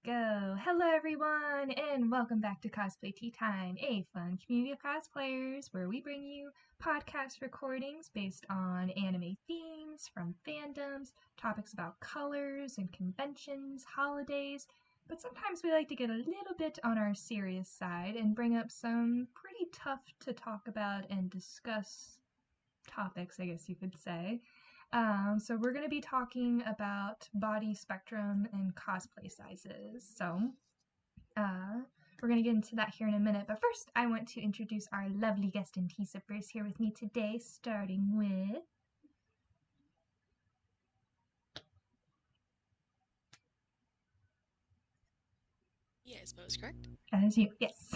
we go. Hello, everyone, and welcome back to Cosplay Tea Time, a fun community of cosplayers where we bring you podcast recordings based on anime themes from fandoms, topics about colors and conventions, holidays, but sometimes we like to get a little bit on our serious side and bring up some pretty tough to talk about and discuss topics, I guess you could say. So we're going to be talking about body spectrum and cosplay sizes. So we're going to get into that here in a minute. But first, I want to introduce our lovely guest and tea sippers here with me today, starting with... Yeah, I suppose, correct? As you, yes.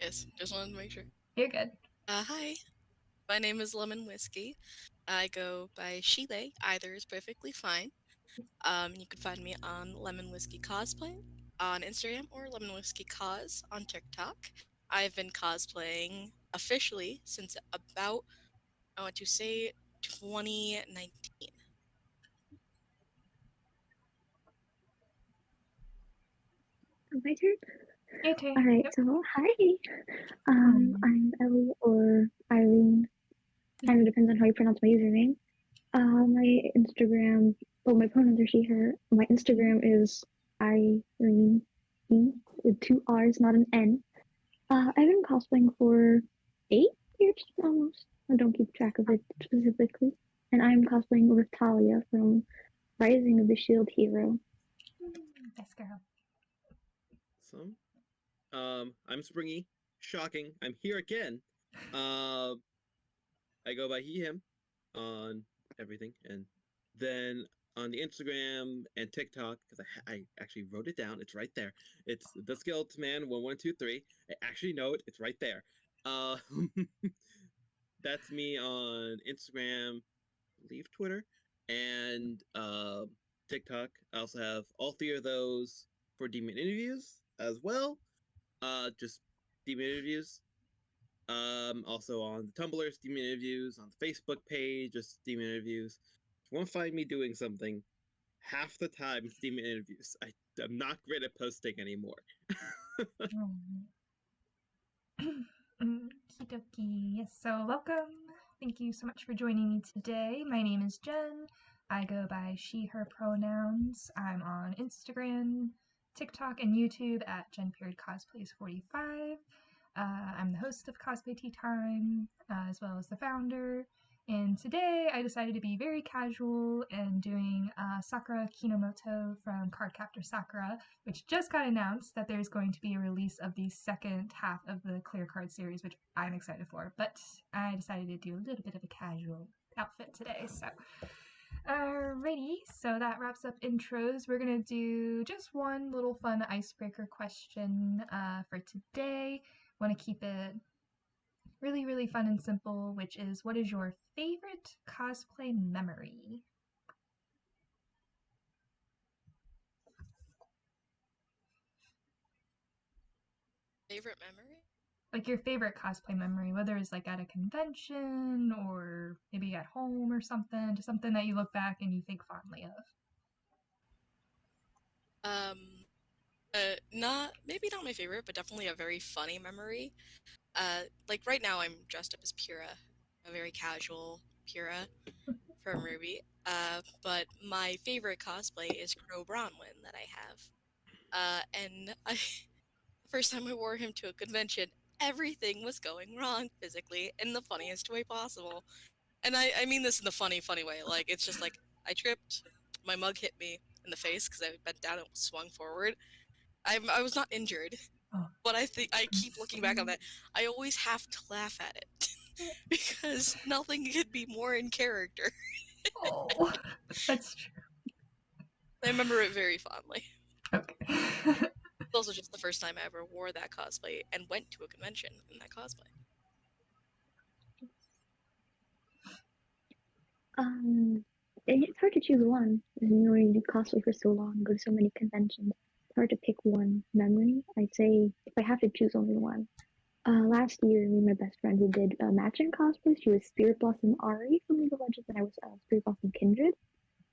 Yes, just wanted to make sure. You're good. Hi, my name is Lemon Whiskey. I go by Sheelay. Either is perfectly fine. You can find me on Lemon Whiskey Cosplay on Instagram or Lemon Whiskey Cos on TikTok. I've been cosplaying officially since about, I want to say, 2019. My turn? Your turn. Alright, Yep. so hi. I'm Ellie or Eileen. Kind of depends on how you pronounce my username. My Instagram, my pronouns are she, her. My Instagram is Irene with two R's, not an N. I've been cosplaying for 8 years almost. I don't keep track of it specifically. And I'm cosplaying Ritalia from Rising of the Shield Hero. Best girl. Awesome. I'm Springy. Shocking. I'm here again. I go by he, him on everything. And then on the Instagram and TikTok, because I actually wrote it down. It's right there. It's the Skeleton Man 1123. I actually know it. It's right there. That's me on Instagram, leave Twitter, and TikTok. I also have all three of those for Demon Interviews as well. Just Demon Interviews. Also on the Tumblr's Demon Interviews, on the Facebook page, just Demon Interviews. If you want to find me doing something, half the time it's Demon Interviews. I'm not great at posting anymore. Okie dokie. Yes, so welcome. Thank you so much for joining me today. My name is Jen. I go by she, her pronouns. I'm on Instagram, TikTok, and YouTube at JenPeriodCosplays45. I'm the host of Cosplay Tea Time, as well as the founder. And today I decided to be very casual and doing Sakura Kinomoto from Cardcaptor Sakura, which just got announced that there's going to be a release of the second half of the Clear Card series, which I'm excited for. But I decided to do a little bit of a casual outfit today, so... Alrighty, so that wraps up intros. We're gonna do just one little fun icebreaker question for today. Want to keep it really, really fun and simple, which is, what is your favorite cosplay memory? Favorite memory? Like your favorite cosplay memory, whether it's like at a convention or maybe at home or something, just something that you look back and you think fondly of. Maybe not my favorite, but definitely a very funny memory. Like right now I'm dressed up as Pyrrha, a very casual Pyrrha from Ruby. But my favorite cosplay is Crow Bronwyn that I have. And the first time I wore him to a convention, everything was going wrong physically in the funniest way possible. And I mean this in the funny way. Like, it's just like, I tripped, my mug hit me in the face because I bent down and swung forward. I was not injured, Oh. but I keep looking back on that. I always have to laugh at it because nothing could be more in character. Oh, that's true. I remember it very fondly. Okay. It's also just the first time I ever wore that cosplay and went to a convention in that cosplay. It's hard to choose one. You do cosplay for so long, go to so many conventions. It's hard to pick one memory. I'd say if I have to choose only one. Last year, me and my best friend, we did matching cosplays. She was Spirit Blossom Ari from League of Legends, and I was Spirit Blossom Kindred.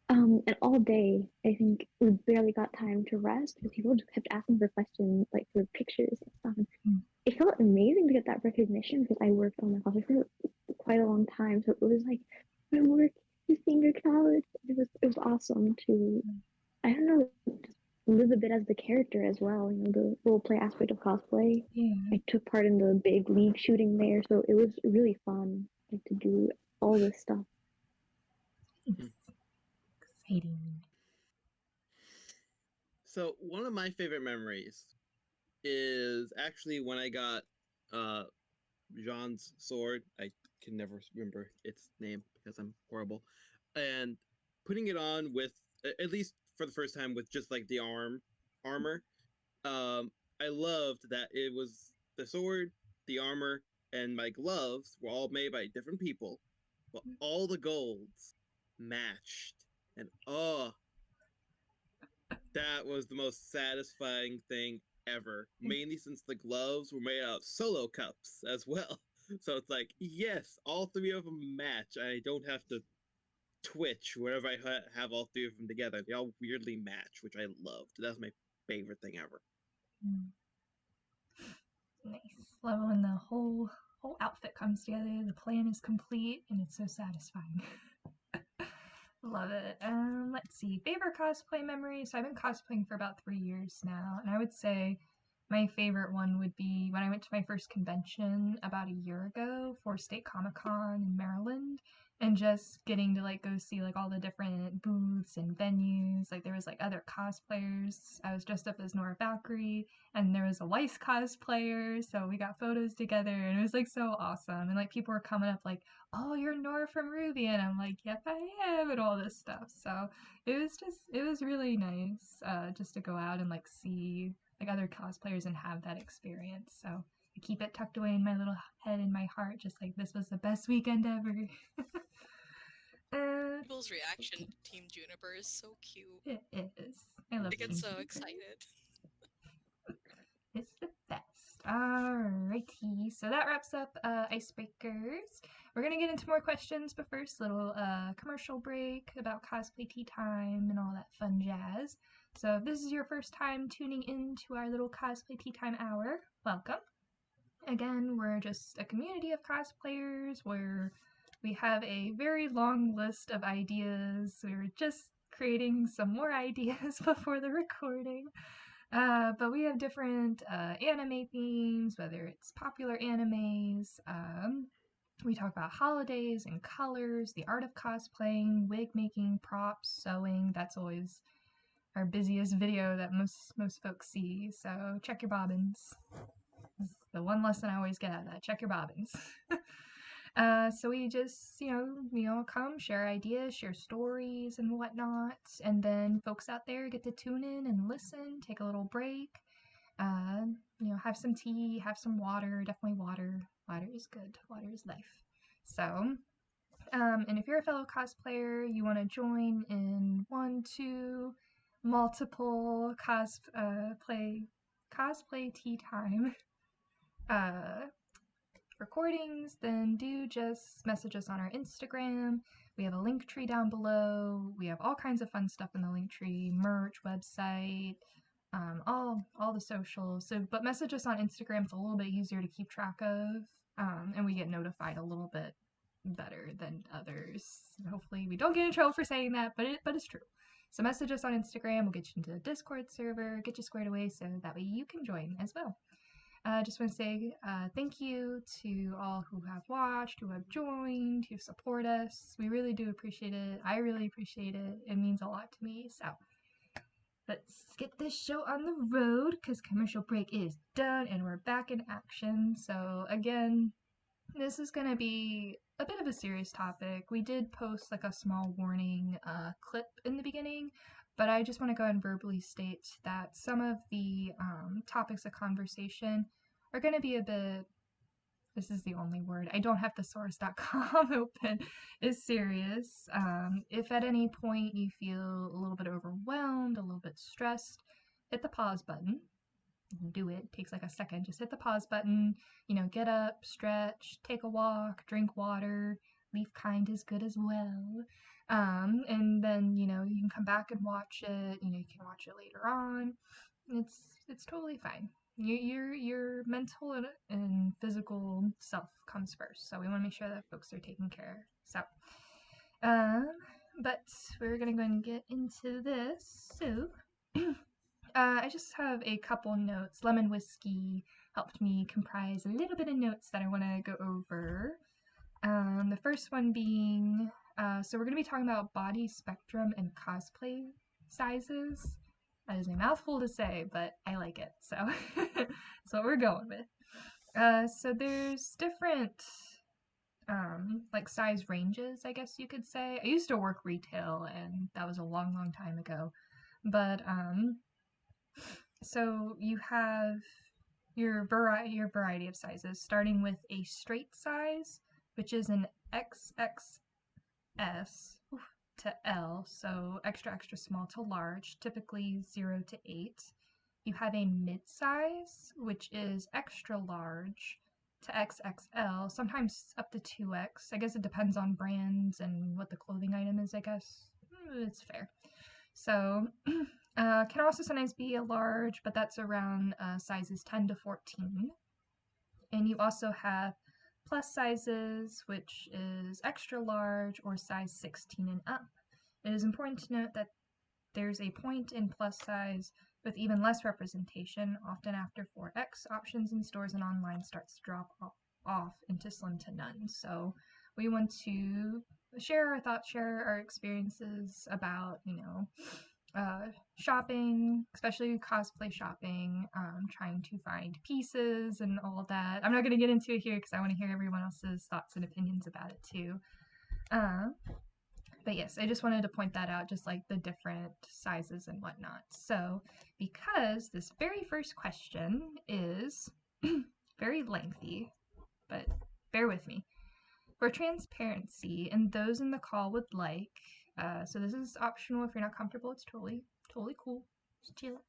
And all day, I think we barely got time to rest because people just kept asking for questions, like for pictures and stuff. And Mm. it felt amazing to get that recognition because I worked on my cosplay for quite a long time. So it was like my work is being acknowledged. It was awesome to, I don't know, just live a bit as the character as well. You know, the role play aspect of cosplay. Yeah. I took part in the big league shooting there, so it was really fun, like, to do all this stuff. Exciting. So one of my favorite memories is actually when I got Jean's sword. I can never remember its name because I'm horrible. And putting it on with, at least for the first time, with just like the armor. I loved that it was the sword, the armor, and my gloves were all made by different people, but all the golds matched. And oh, that was the most satisfying thing ever. Mainly since the gloves were made out of solo cups as well. So it's like, yes, all three of them match. I don't have to twitch whenever I have all three of them together. They all weirdly match, which I loved. That's my favorite thing ever. Nice. Love when the whole outfit comes together, the plan is complete, and it's so satisfying. Love it. Let's see. Favorite cosplay memories. So I've been cosplaying for about 3 years now, and I would say my favorite one would be when I went to my first convention about a year ago for State Comic Con in Maryland, and just getting to like go see like all the different booths and venues. Like there was like other cosplayers. I was dressed up as Nora Valkyrie, and there was a Weiss cosplayer, so we got photos together, and it was like so awesome. And like people were coming up like, "Oh, you're Nora from RWBY," and I'm like, "Yep, I am," and all this stuff. So it was really nice, just to go out and like see like other cosplayers and have that experience. So I keep it tucked away in my little head in my heart, just like this was the best weekend ever. People's reaction to Team Juniper is so cute. It is. I love They get Team so Juniper. excited. It's the best. Alrighty, so that wraps up icebreakers. We're gonna get into more questions, but first, little commercial break about cosplay tea time and all that fun jazz. So if this is your first time tuning in to our little cosplay tea time hour, welcome. Again, we're just a community of cosplayers where we have a very long list of ideas. We're just creating some more ideas before the recording. But we have different anime themes, whether it's popular animes. We talk about holidays and colors, the art of cosplaying, wig making, props, sewing. That's always our busiest video that most folks see. So check your bobbins. That's the one lesson I always get out of that. Check your bobbins. So we just, we all come, share ideas, share stories and whatnot, and then folks out there get to tune in and listen, take a little break, have some tea, have some water, definitely water. Water is good. Water is life. So, and if you're a fellow cosplayer, you want to join in 1, 2, multiple cosplay tea time recordings, then do just message us on our Instagram. We have a link tree down below. We have all kinds of fun stuff in the link tree, merch, website, all the socials. So, but message us on Instagram. It's a little bit easier to keep track of, and we get notified a little bit better than others. Hopefully, we don't get in trouble for saying that, but it's true. So message us on Instagram. We'll get you into the Discord server, get you squared away, so that way you can join as well. I just want to say thank you to all who have watched, who have joined, who support us. We really do appreciate it. I really appreciate it. It means a lot to me. So let's get this show on the road because commercial break is done and we're back in action. So again, this is going to be a bit of a serious topic. We did post like a small warning clip in the beginning, but I just want to go ahead and verbally state that some of the topics of conversation are going to be a bit, this is the only word, I don't have thesaurus.com open, is serious. If at any point you feel a little bit overwhelmed, a little bit stressed, hit the pause button. Do it. It takes like a second. Just hit the pause button, get up, stretch, take a walk, drink water, Leaf Kind is good as well. And then, you know, you can come back and watch it. You know, you can watch it later on. It's totally fine. Your mental and physical self comes first. So we want to make sure that folks are taken care of. So, but we're gonna go and get into this. So, I just have a couple notes. Lemon Whiskey helped me comprise a little bit of notes that I want to go over. The first one being, so we're going to be talking about body spectrum and cosplay sizes. That is a mouthful to say, but I like it, so that's what we're going with. So there's different, like size ranges, I guess you could say. I used to work retail, and that was a long, long time ago. But so you have your variety of sizes, starting with a straight size, which is an XXS to L, so extra extra small to large, typically 0 to 8. You have a mid-size, which is extra large to XXL, sometimes up to 2X. I guess it depends on brands and what the clothing item is, I guess. It's fair. So, can also sometimes be a large, but that's around sizes 10 to 14. And you also have plus sizes, which is extra large or size 16 and up. It is important to note that there's a point in plus size with even less representation. Often after 4X, options in stores and online starts to drop off into slim to none. So we want to share our thoughts, share our experiences about, you know, shopping, especially cosplay shopping, trying to find pieces and all of that. I'm not going to get into it here because I want to hear everyone else's thoughts and opinions about it too. But yes, I just wanted to point that out, just like the different sizes and whatnot. So, because this very first question is very lengthy, but bear with me. For transparency, and those in the call would like, so this is optional if you're not comfortable, it's totally cool. Just chill.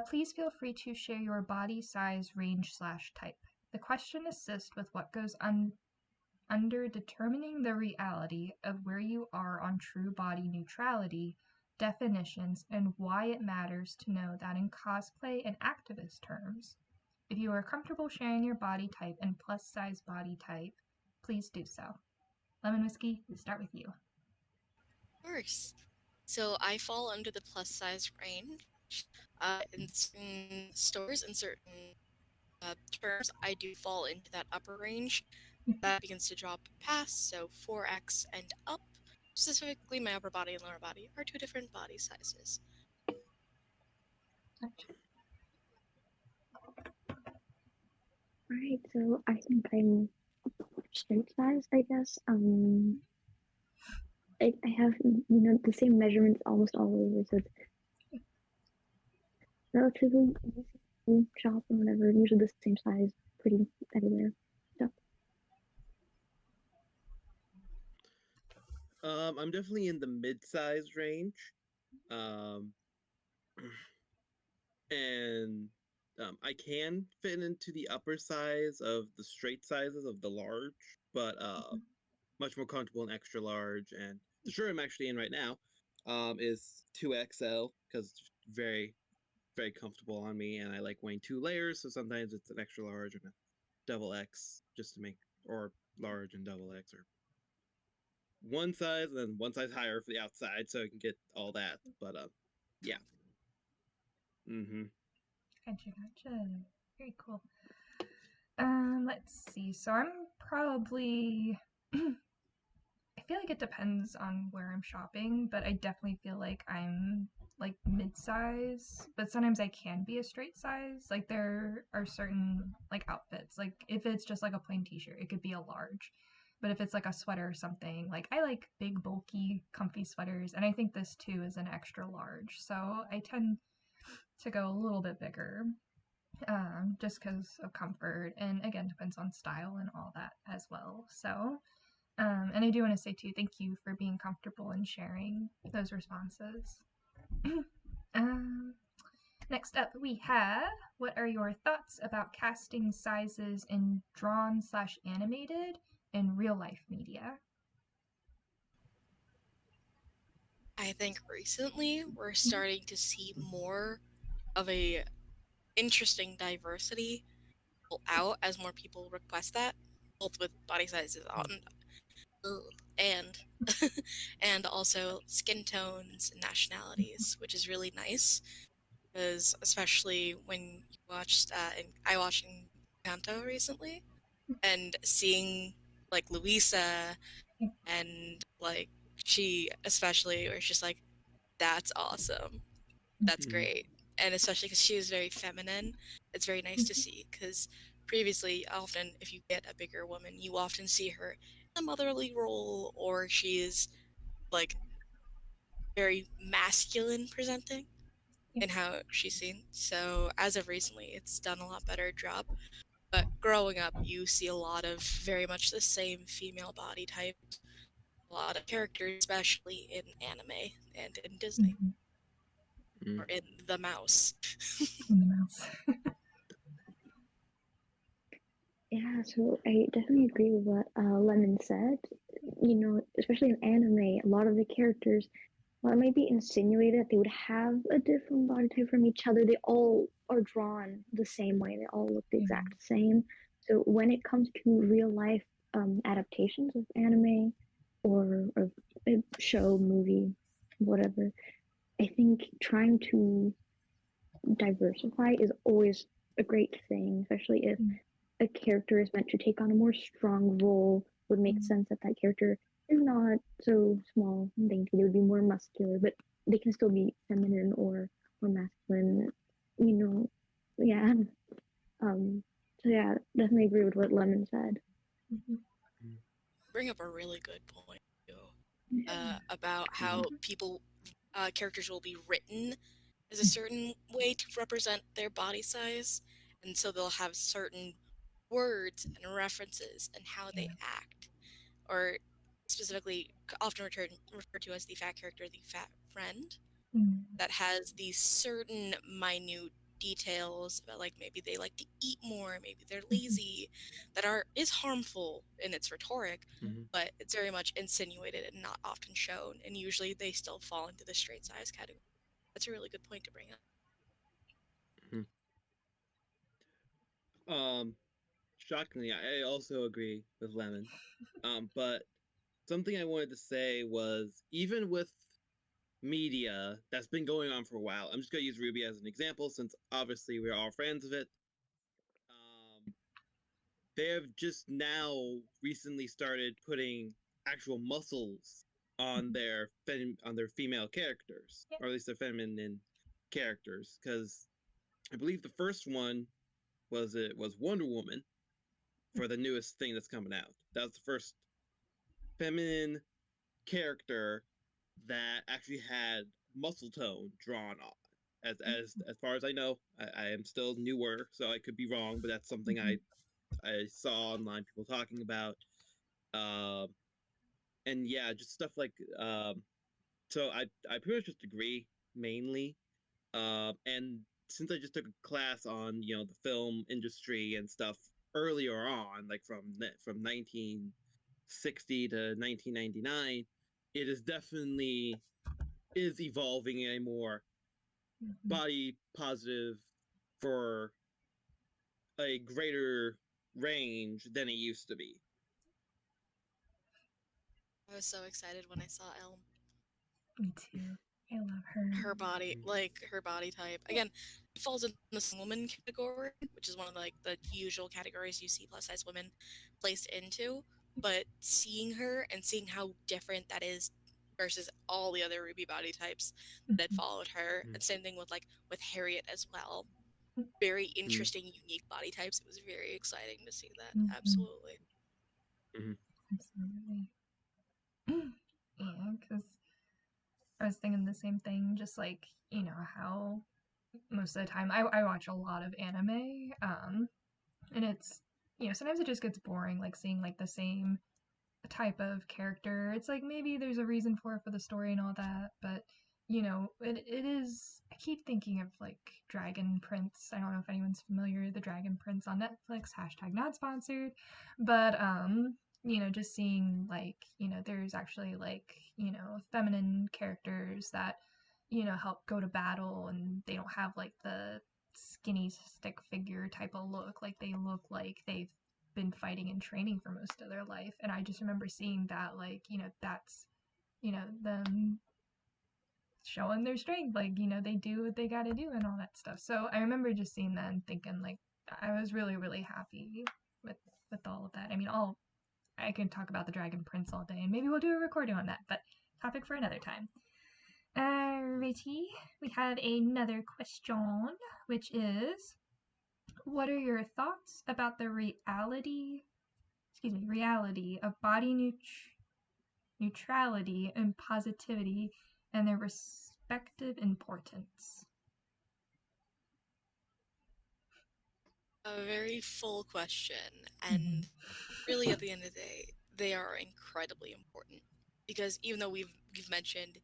Please feel free to share your body size range / type. The question assists with what goes under determining the reality of where you are on true body neutrality definitions and why it matters to know that in cosplay and activist terms. If you are comfortable sharing your body type and plus size body type, please do so. Lemon Whiskey, we start with you. Of course. So I fall under the plus size range. In certain stores and certain terms, I do fall into that upper range. That begins to drop past, so 4X and up. Specifically, my upper body and lower body are two different body sizes. Alright, so I think I'm straight size, I guess. I have, you know, the same measurements almost all over, so it's relatively easy to shop and whatever. Usually the same size, pretty everywhere. So. I'm definitely in the mid-size range. And I can fit into the upper size of the straight sizes of the large, but much more comfortable in extra large. And the shirt I'm actually in right now is 2XL because it's very, very comfortable on me, and I like wearing 2 layers, so sometimes it's an extra large and a double X just to make, or large and double X, or one size and then one size higher for the outside, so I can get all that. But yeah. Gotcha. Very cool. Let's see. So I'm probably I feel like it depends on where I'm shopping, but I definitely feel like I'm like mid-size, but sometimes I can be a straight size. Like there are certain like outfits, like if it's just like a plain t-shirt, it could be a large. But if it's like a sweater or something, like I like big, bulky, comfy sweaters, and I think this too is an extra large. So I tend to go a little bit bigger, just because of comfort, and again, depends on style and all that as well. So, and I do want to say too, thank you for being comfortable and sharing those responses. Next up, we have, what are your thoughts about casting sizes in drawn / animated in real life media? I think recently we're starting to see more of a interesting diversity out as more people request that, both with body sizes on and and also skin tones and nationalities, which is really nice. Because especially when you watched, I watched Encanto recently, and seeing like Luisa and like she especially, where it's just like, that's awesome, that's great, and especially because she is very feminine, it's very nice to see. Because previously, often if you get a bigger woman, you often see her in a motherly role, or she is like very masculine presenting in how she's seen. So as of recently, it's done a lot better job. But growing up, you see a lot of very much the same female body type, a lot of characters, especially in anime and in Disney, or in The Mouse. In the mouse. Yeah, so I definitely agree with what Lemon said. You know, especially in anime, a lot of the characters, while it might be insinuated that they would have a different body type from each other, they all are drawn the same way. They all look the exact same. So when it comes to real life adaptations of anime or a show, movie, whatever, I think trying to diversify is always a great thing, especially if a character is meant to take on a more strong role. Would make sense that that character is not so small and dainty. They would be more muscular, but they can still be feminine or masculine. You know, yeah. So yeah, definitely agree with what Lemon said. Bring up a really good point too, about how characters will be written as a certain way to represent their body size, and so they'll have certain words and references and how they act, or specifically often referred to as the fat character, the fat friend, that has these certain minute details about, like, maybe they like to eat more, maybe they're lazy, that is harmful in its rhetoric, but it's very much insinuated and not often shown, and usually they still fall into the straight size category. That's a really good point to bring up. Shockingly, I also agree with Lemon. But something I wanted to say was, even with media that's been going on for a while, I'm just going to use RWBY as an example since obviously we're all fans of it. They have just now recently started putting actual muscles on their female characters, or at least their feminine characters, because I believe the first one was Wonder Woman for the newest thing that's coming out. That was the first feminine character that actually had muscle tone drawn on. As far as I know, I am still newer, so I could be wrong, but that's something I saw online people talking about. And yeah, just stuff like so I pretty much just agree mainly. And since I just took a class on the film industry and stuff earlier on, like from 1960 to 1999, it is definitely is evolving in a more body positive for a greater range than it used to be. I was so excited when I saw Elm. Me too. I love her. Her body, like her body type. Again, it falls in the woman category, which is one of the usual categories you see plus size women placed into. But seeing her and seeing how different that is versus all the other RWBY body types that had followed her, and same thing with Harriet as well. Very interesting, unique body types. It was very exciting to see that. Absolutely. Absolutely. Yeah, because I was thinking the same thing, just like, how most of the time I watch a lot of anime, and it's, sometimes it just gets boring, like seeing like the same type of character. It's like maybe there's a reason for it for the story and all that, but it is. I keep thinking of like Dragon Prince. I don't know if anyone's familiar. The Dragon Prince on Netflix. # not sponsored, but just seeing like, there's actually like, feminine characters that, help go to battle and they don't have like the skinny stick figure type of look. Like they look like they've been fighting and training for most of their life. And I just remember seeing that, like, that's, them showing their strength. Like, they do what they gotta do and all that stuff. So I remember just seeing that and thinking, like, I was really, really happy with all of that. I mean, I can talk about the Dragon Prince all day, and maybe we'll do a recording on that, but topic for another time. Alrighty, we have another question, which is, what are your thoughts about the reality of body neutrality and positivity and their respective importance? A very full question, and really at the end of the day, they are incredibly important because even though we've mentioned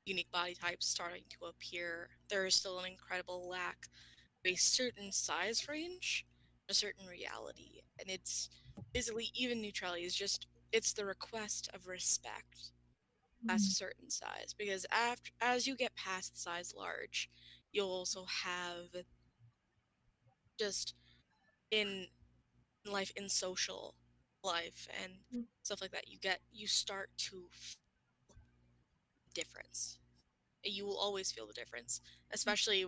unique body types starting to appear, there is still an incredible lack of a certain size range, a certain reality, and it's basically even neutrality is just it's the request of respect past a certain size because as you get past size large, you'll also have just in life in social life and stuff like that you start to feel difference. You will always feel the difference, especially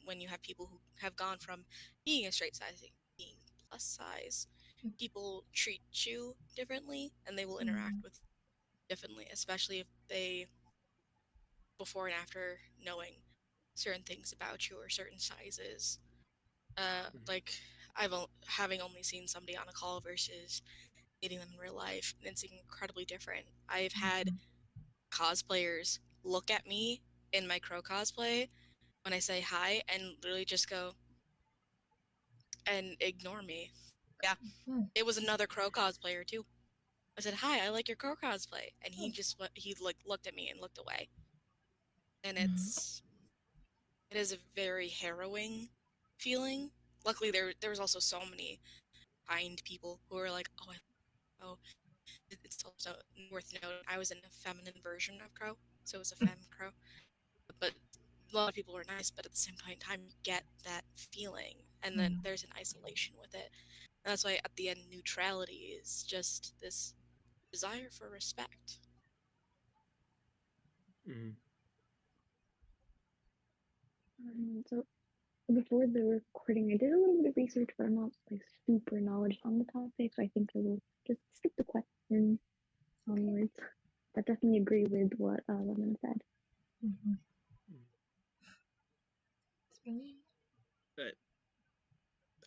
when you have people who have gone from being a straight size to being plus size. People treat you differently and they will interact with you differently, especially if they before and after knowing certain things about you or certain sizes. Like having only seen somebody on a call versus meeting them in real life, and it's incredibly different. I've had cosplayers look at me in my Crow cosplay when I say hi and literally just go and ignore me. Yeah, it was another Crow cosplayer too. I said, "Hi, I like your Crow cosplay," and he like looked at me and looked away. And it is a very harrowing feeling. Luckily, there was also so many kind people who were like, oh, it's also worth noting I was in a feminine version of Crow, so it was a femme Crow. But a lot of people were nice, but at the same time, you get that feeling, and then there's an isolation with it. And that's why at the end, neutrality is just this desire for respect. So before the recording, I did a little bit of research, but I'm not like super knowledgeable on the topic, so I think I will just skip the question onwards. But definitely agree with what Lemon said. But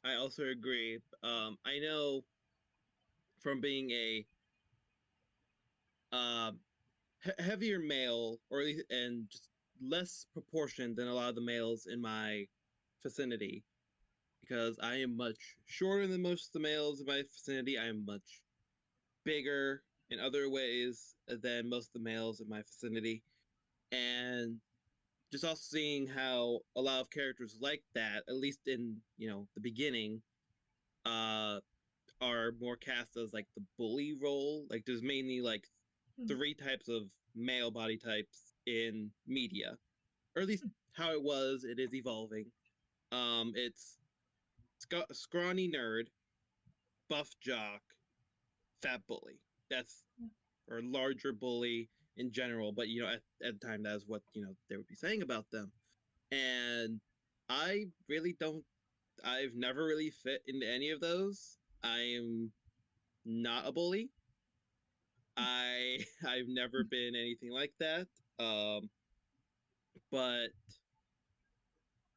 I also agree. I know from being a heavier male, or at least, and just less proportioned than a lot of the males in my vicinity, because I am much shorter than most of the males in my vicinity. I am much bigger in other ways than most of the males in my vicinity, and just also seeing how a lot of characters like that, at least in the beginning, uh, are more cast as like the bully role. Like there's mainly like 3 types of male body types in media, or at least how it was. It is evolving. It's scrawny nerd, buff jock, fat bully. That's or larger bully in general. But at the time, that is what they would be saying about them. And I really don't. I've never really fit into any of those. I'm not a bully. I've never been anything like that. But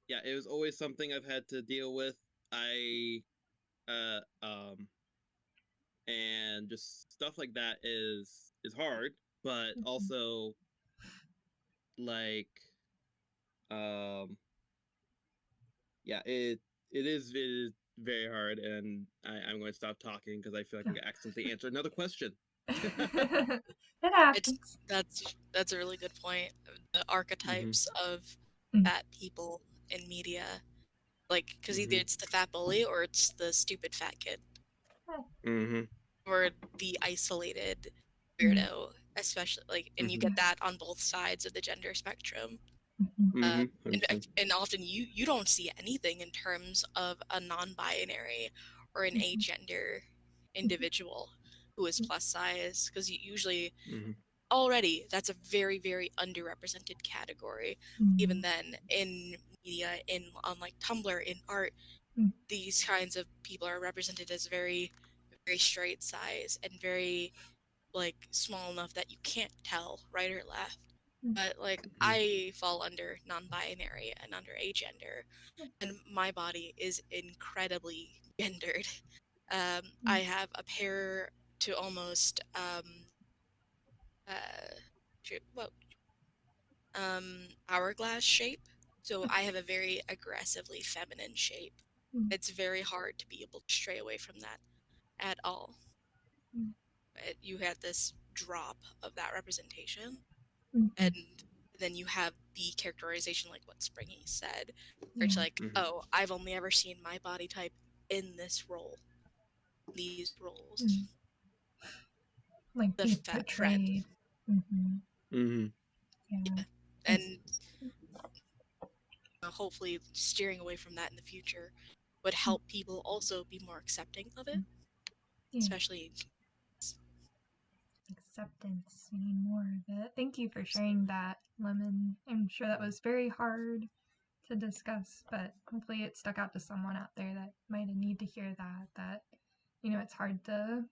yeah, it was always something I've had to deal with. I and just stuff like that is hard, but also like yeah, it is very hard, and I'm going to stop talking because I feel like I'm going to accidentally answer another question. It happens. That's a really good point. The archetypes of fat people in media, like because either it's the fat bully or it's the stupid fat kid. or the isolated weirdo, especially like, and you get that on both sides of the gender spectrum. Mhm. And often you don't see anything in terms of a non-binary or an agender individual who is plus size, because usually already that's a very, very underrepresented category. Even then, in media, on like Tumblr, in art, these kinds of people are represented as very, very straight size and very like small enough that you can't tell right or left. But like I fall under non-binary and under agender, and my body is incredibly gendered. I have a pair to almost what hourglass shape. So I have a very aggressively feminine shape. It's very hard to be able to stray away from that at all. You had this drop of that representation, and then you have the characterization, like what Springy said, where it's like, oh, I've only ever seen my body type in this role, these roles. Like The be fat friend. portrayed. Yeah. And hopefully steering away from that in the future would help people also be more accepting of it, especially acceptance. We need more of it. Thank you for sharing that, Lemon. I'm sure that was very hard to discuss, but hopefully it stuck out to someone out there that might need to hear that it's hard to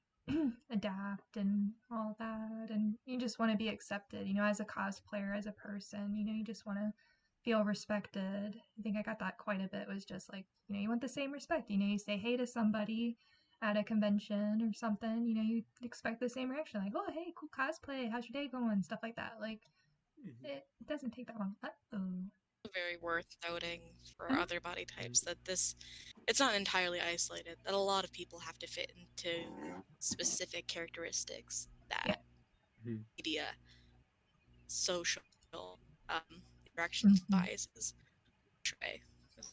adapt and all that, and you just want to be accepted, as a cosplayer, as a person, you just want to feel respected. I think I got that quite a bit, was just like, you want the same respect. You say hey to somebody at a convention or something, you expect the same reaction, like, oh, hey, cool cosplay, how's your day going, stuff like that. Like, it doesn't take that long. very worth noting for other body types that it's not entirely isolated, that a lot of people have to fit into specific characteristics that media, social interactions, biases portray.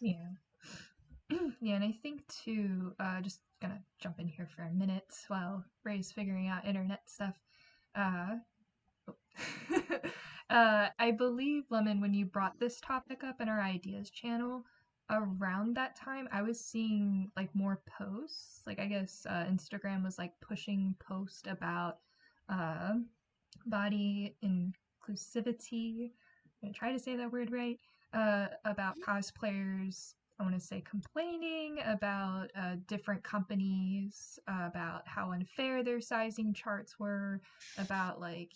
Yeah, and I think too, just gonna jump in here for a minute while Ray's figuring out internet stuff. Uh, I believe, Lemon, when you brought this topic up in our ideas channel, around that time, I was seeing like more posts. Like, I guess Instagram was like pushing post about uh, body inclusivity. I'm gonna try to say that word right. About cosplayers, I want to say, complaining about different companies, about how unfair their sizing charts were, about like,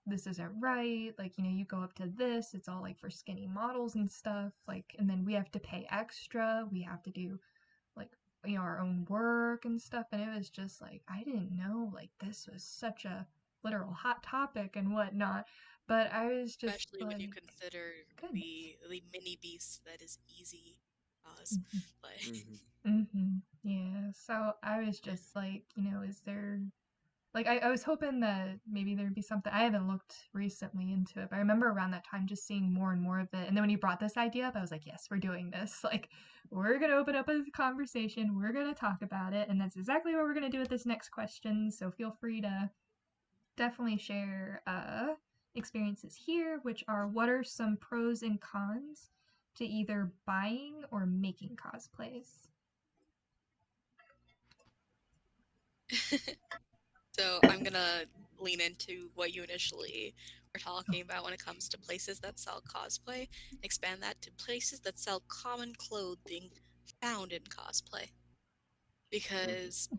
this isn't right. Like, you go up to this, it's all like for skinny models and stuff. Like, and then we have to pay extra. We have to do like, our own work and stuff. And it was just like, I didn't know like this was such a literal hot topic and whatnot. But I was just especially like, when you consider the mini beast that is easy cosplay. Yeah, so I was just like, is there, like, I was hoping that maybe there'd be something. I haven't looked recently into it, but I remember around that time just seeing more and more of it. And then when you brought this idea up, I was like, yes, we're doing this. Like, we're going to open up a conversation. We're going to talk about it. And that's exactly what we're going to do with this next question. So feel free to definitely share experiences here, which are, what are some pros and cons to either buying or making cosplays? So I'm gonna lean into what you initially were talking about when it comes to places that sell cosplay, expand that to places that sell common clothing found in cosplay. Because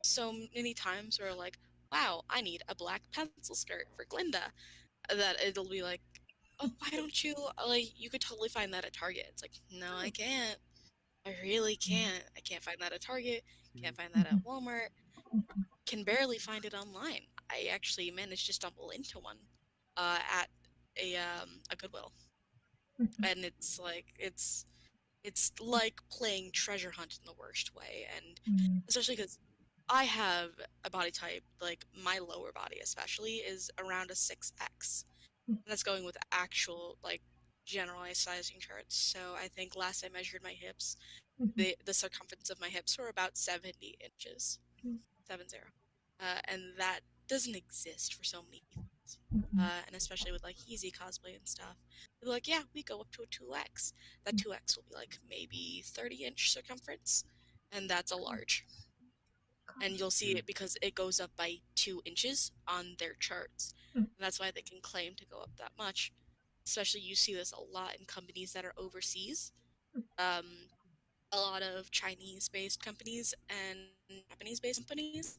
so many times we're like, wow, I need a black pencil skirt for Glinda. That it'll be like, oh, why don't you, like, you could totally find that at Target. It's like, no, I can't. I really can't. I can't find that at Target. Can't find that at Walmart. Can barely find it online. I actually managed to stumble into one at a Goodwill, and it's like playing treasure hunt in the worst way, and especially because I have a body type, like my lower body especially is around a 6X. And that's going with actual like generalized sizing charts. So I think last I measured my hips, the circumference of my hips were about 70 inches. 70. And that doesn't exist for so many things. Mhm. And especially with like easy cosplay and stuff. They're like, yeah, we go up to a 2x. That 2x will be like maybe 30-inch circumference, and that's a large. And you'll see it because it goes up by 2 inches on their charts. And that's why they can claim to go up that much. Especially you see this a lot in companies that are overseas. A lot of Chinese-based companies and Japanese-based companies,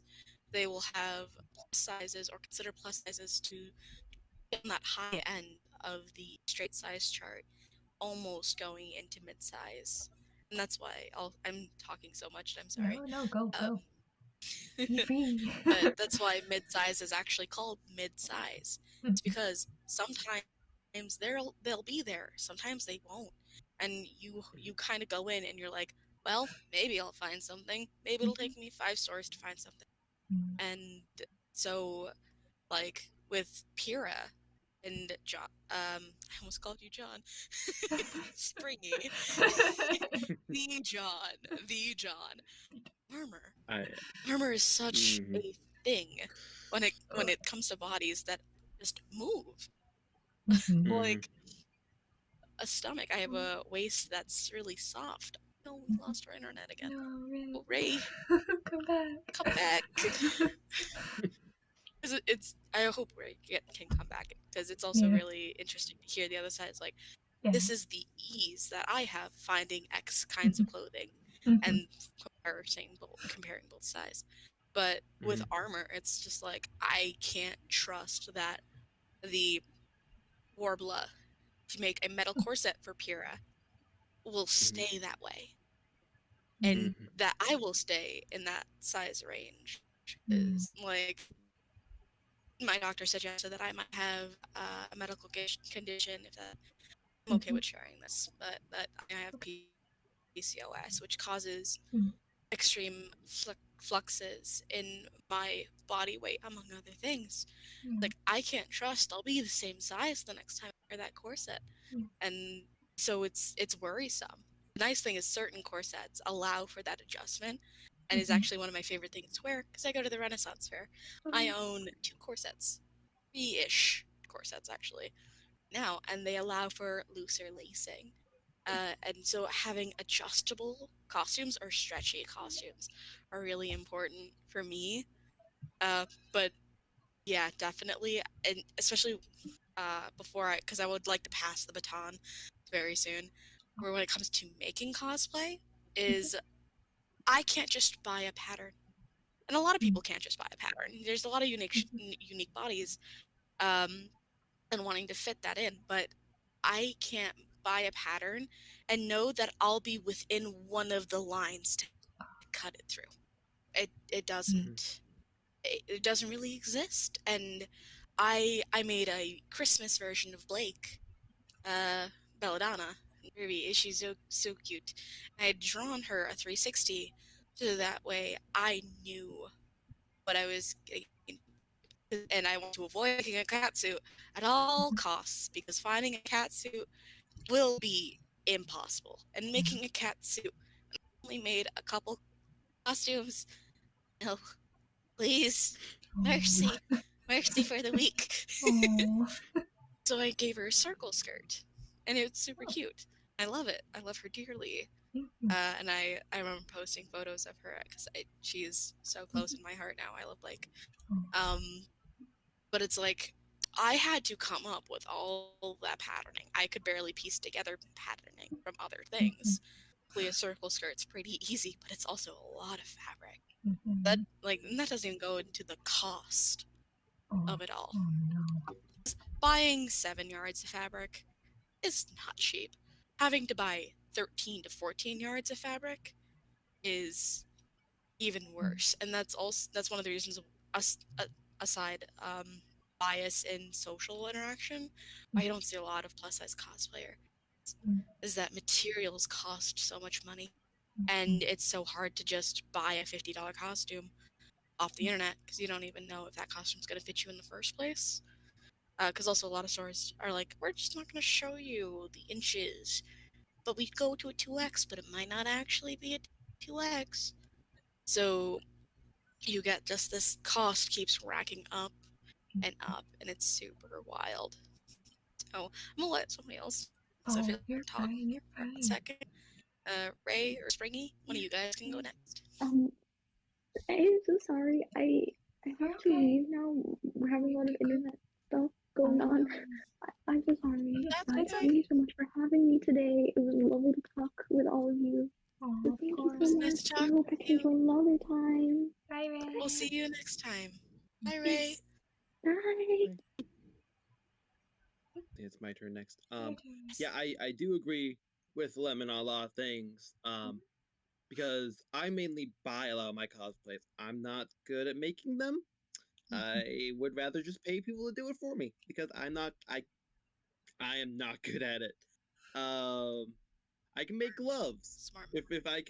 they will have plus sizes or consider plus sizes to be on that high end of the straight size chart, almost going into mid-size. And that's why I'm talking so much. I'm sorry. No, go. Um, Be free. but that's why mid-size is actually called mid-size. It's because sometimes they'll be there, sometimes they won't, and you kind of go in and you're like, well, maybe I'll find something. Maybe it'll take me 5 stores to find something. And so, like with Pyrrha and John, I almost called you John. Springy. the John. Armor is such a thing when it comes to bodies that just move. Like a stomach. I have a waist that's really soft. No, we lost our internet again. No, Ray. Oh, Ray, Come back. come back. I hope Ray can come back because it's also really interesting to hear the other side. It's like, this is the ease that I have finding X kinds of clothing and comparing both sides. But with armor, it's just like, I can't trust that the Warbler, to make a metal corset for Pyrrha, will stay that way. And that I will stay in that size range is like, my doctor suggested that I might have a medical condition, if that, I'm okay with sharing this, but that I have PCOS, which causes extreme fluxes in my body weight, among other things. Like, I can't trust I'll be the same size the next time I wear that corset. And so it's worrisome. The nice thing is certain corsets allow for that adjustment, and is actually one of my favorite things to wear because I go to the Renaissance Fair. I own 2 corsets, 3-ish corsets actually now, and they allow for looser lacing. And so having adjustable costumes or stretchy costumes are really important for me. But yeah, definitely, and especially because I would like to pass the baton very soon, where when it comes to making cosplay, is I can't just buy a pattern. And a lot of people can't just buy a pattern. There's a lot of unique bodies, and wanting to fit that in, but I can't buy a pattern and know that I'll be within one of the lines to cut it through. It doesn't it doesn't really exist. And I made a Christmas version of Blake, Belladonna. Ruby, she's so cute. I had drawn her a 360, so that way I knew what I was getting, and I want to avoid making a catsuit at all costs, because finding a catsuit will be impossible. And making a catsuit, I only made a couple costumes. No, please, mercy for the weak. So I gave her a circle skirt, and it's super cute. I love it. I love her dearly. And I remember posting photos of her because she is so close in my heart now. I love Blake. But it's like, I had to come up with all that patterning. I could barely piece together patterning from other things. Luckily, a circle skirt's pretty easy, but it's also a lot of fabric. That doesn't even go into the cost of it all. Buying 7 yards of fabric is not cheap. Having to buy 13 to 14 yards of fabric is even worse. And that's one of the reasons, aside bias in social interaction, I don't see a lot of plus size cosplayers, is that materials cost so much money, and it's so hard to just buy a $50 costume off the internet because you don't even know if that costume's going to fit you in the first place. Because also a lot of stores are like, we're just not going to show you the inches, but we go to a 2X, but it might not actually be a 2X. So you get just this cost keeps racking up, and it's super wild. So I'm gonna let somebody else. I Oh, feel you're like talking fine. You're for a fine. second. Ray or Springy, one of you guys can go next. I'm so sorry. I You're have to okay. leave now. We're having a lot of internet stuff going on. I'm so sorry. That's Thank okay. you so much for having me today. It was lovely to talk with all of you. Oh, So of thank you course. so It was much. nice to I talk hope I to can you. join another time. Bye, Ray. We'll see you next time. Bye, Yes. Ray. Bye. It's my turn next. Your turn. Yeah, I do agree with Lemon on a lot of things. Because I mainly buy a lot of my cosplays. I'm not good at making them. I would rather just pay people to do it for me because I am not good at it. I can make gloves. Smart. If I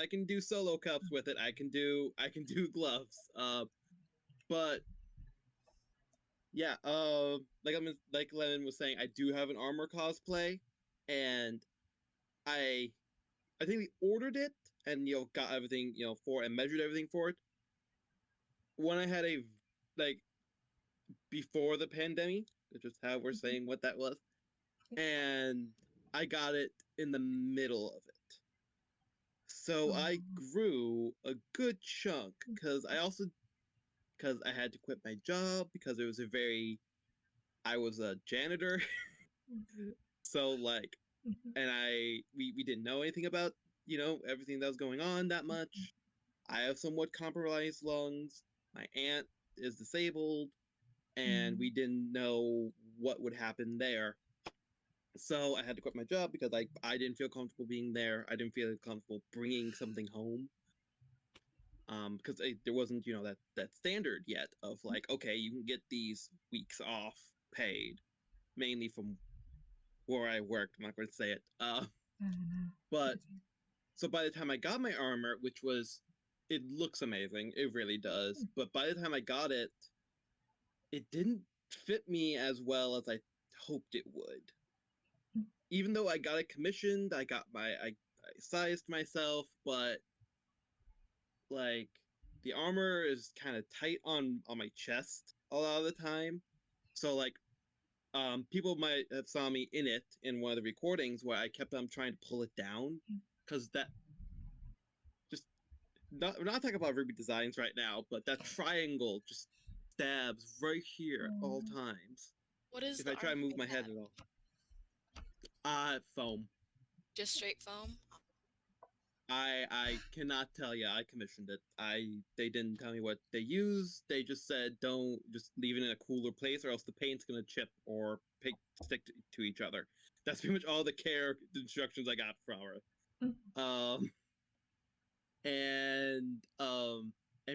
can do solo cups with it, I can do gloves. But yeah, like Lennon was saying, I do have an armor cosplay, and I I think we ordered it and got everything for and measured everything for it when I had a like before the pandemic, which is how we're saying what that was, and I got it in the middle of it. So I grew a good chunk because I had to quit my job because it was I was a janitor. So like, and we didn't know anything about everything that was going on that much. I have somewhat compromised lungs. My aunt is disabled, and we didn't know what would happen there. So I had to quit my job because I didn't feel comfortable being there. I didn't feel comfortable bringing something home. Because there wasn't that standard yet of like, okay, you can get these weeks off paid, mainly from where I worked. I'm not going to say it. But so by the time I got my armor, it looks amazing, it really does. But by the time I got it, it didn't fit me as well as I hoped it would. Even though I got it commissioned, I sized myself, but like the armor is kind of tight on my chest a lot of the time. So like people might have saw me in it in one of the recordings where I kept on trying to pull it down because that just we're not talking about Ruby designs right now, but that triangle just stabs right here at all times. What is If the I try to armor move my head made at all. Foam. Just straight foam? I cannot tell you. I commissioned it. They didn't tell me what they used. They just said don't just leave it in a cooler place or else the paint's gonna chip or stick to each other. That's pretty much all the care instructions I got from her. And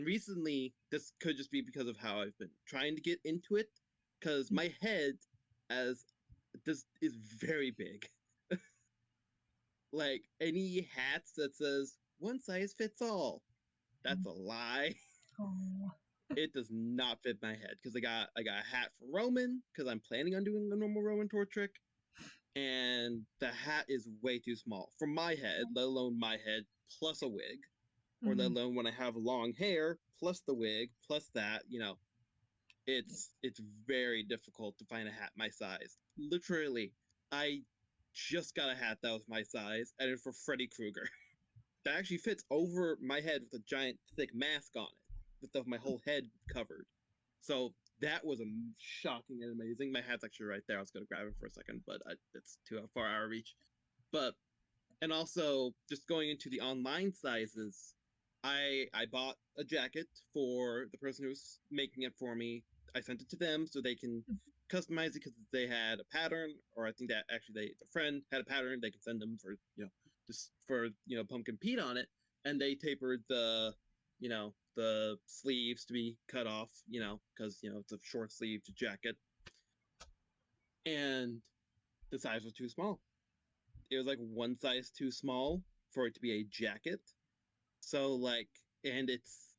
recently this could just be because of how I've been trying to get into it, because my head as this is very big. Like any hats that says one size fits all, that's a lie. It does not fit my head because I got a hat for Roman because I'm planning on doing a normal Roman tour trick, and the hat is way too small for my head, let alone my head plus a wig, or let alone when I have long hair plus the wig plus that. It's very difficult to find a hat my size. Literally, I just got a hat that was my size, and it's for Freddy Krueger. That actually fits over my head with a giant thick mask on it, with my whole head covered. So that was shocking and amazing. My hat's actually right there. I was gonna grab it for a second, but it's too far out of reach. But and also just going into the online sizes, I bought a jacket for the person who's making it for me. I sent it to them so they can customize it because they had a pattern, or I think that actually the friend had a pattern. They can send them for just for Pumpkin Pete on it, and they tapered the sleeves to be cut off, because it's a short sleeved jacket, and the size was too small. It was like one size too small for it to be a jacket. So like, and it's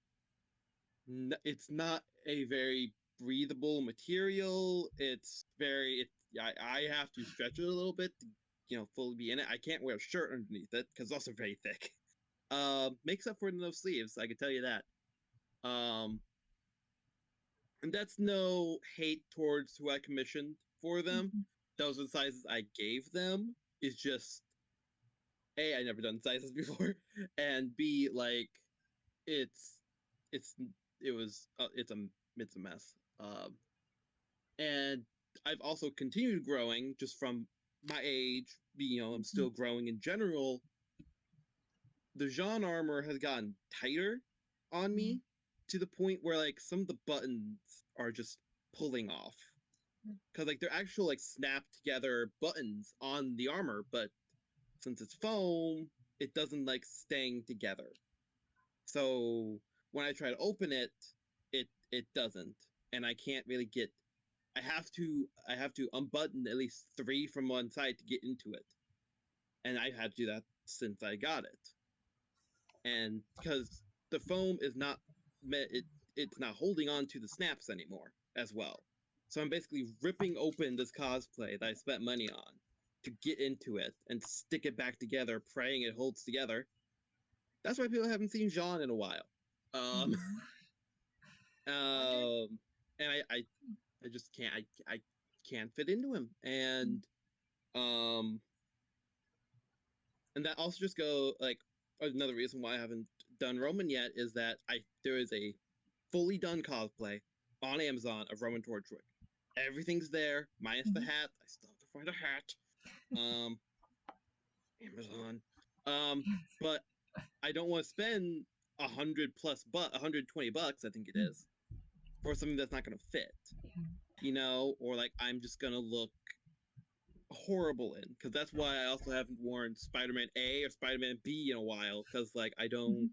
not a very breathable material. I have to stretch it a little bit to fully be in it. I can't wear a shirt underneath it because it's also very thick. Makes up for it in those sleeves, I can tell you that. Um, and that's no hate towards who I commissioned for them. Those are the sizes I gave them. It's just A, I never done sizes before, and B, like it's it's it was it's a mess. And I've also continued growing just from my age. I'm still growing in general. The Jean armor has gotten tighter on me to the point where like some of the buttons are just pulling off because like they're actual like snap together buttons on the armor, but since it's foam, it doesn't like staying together. So when I try to open it, it doesn't, and I can't really get. I have to unbutton at least 3 from one side to get into it, and I've had to do that since I got it. And because the foam is not it's not holding on to the snaps anymore as well. So I'm basically ripping open this cosplay that I spent money on to get into it and stick it back together, praying it holds together. That's why people haven't seen Jean in a while. Um, and I just can't I can't fit into him, um and that also just go like another reason why I haven't done Roman yet is that there is a fully done cosplay on Amazon of Roman Torchwick. Everything's there, minus the hat. I still have to find a hat. Amazon. But I don't want to spend $120, I think it is, for something that's not gonna fit. Or like I'm just gonna look horrible in, because that's why I also haven't worn Spider-Man A or Spider-Man B in a while, because like I don't.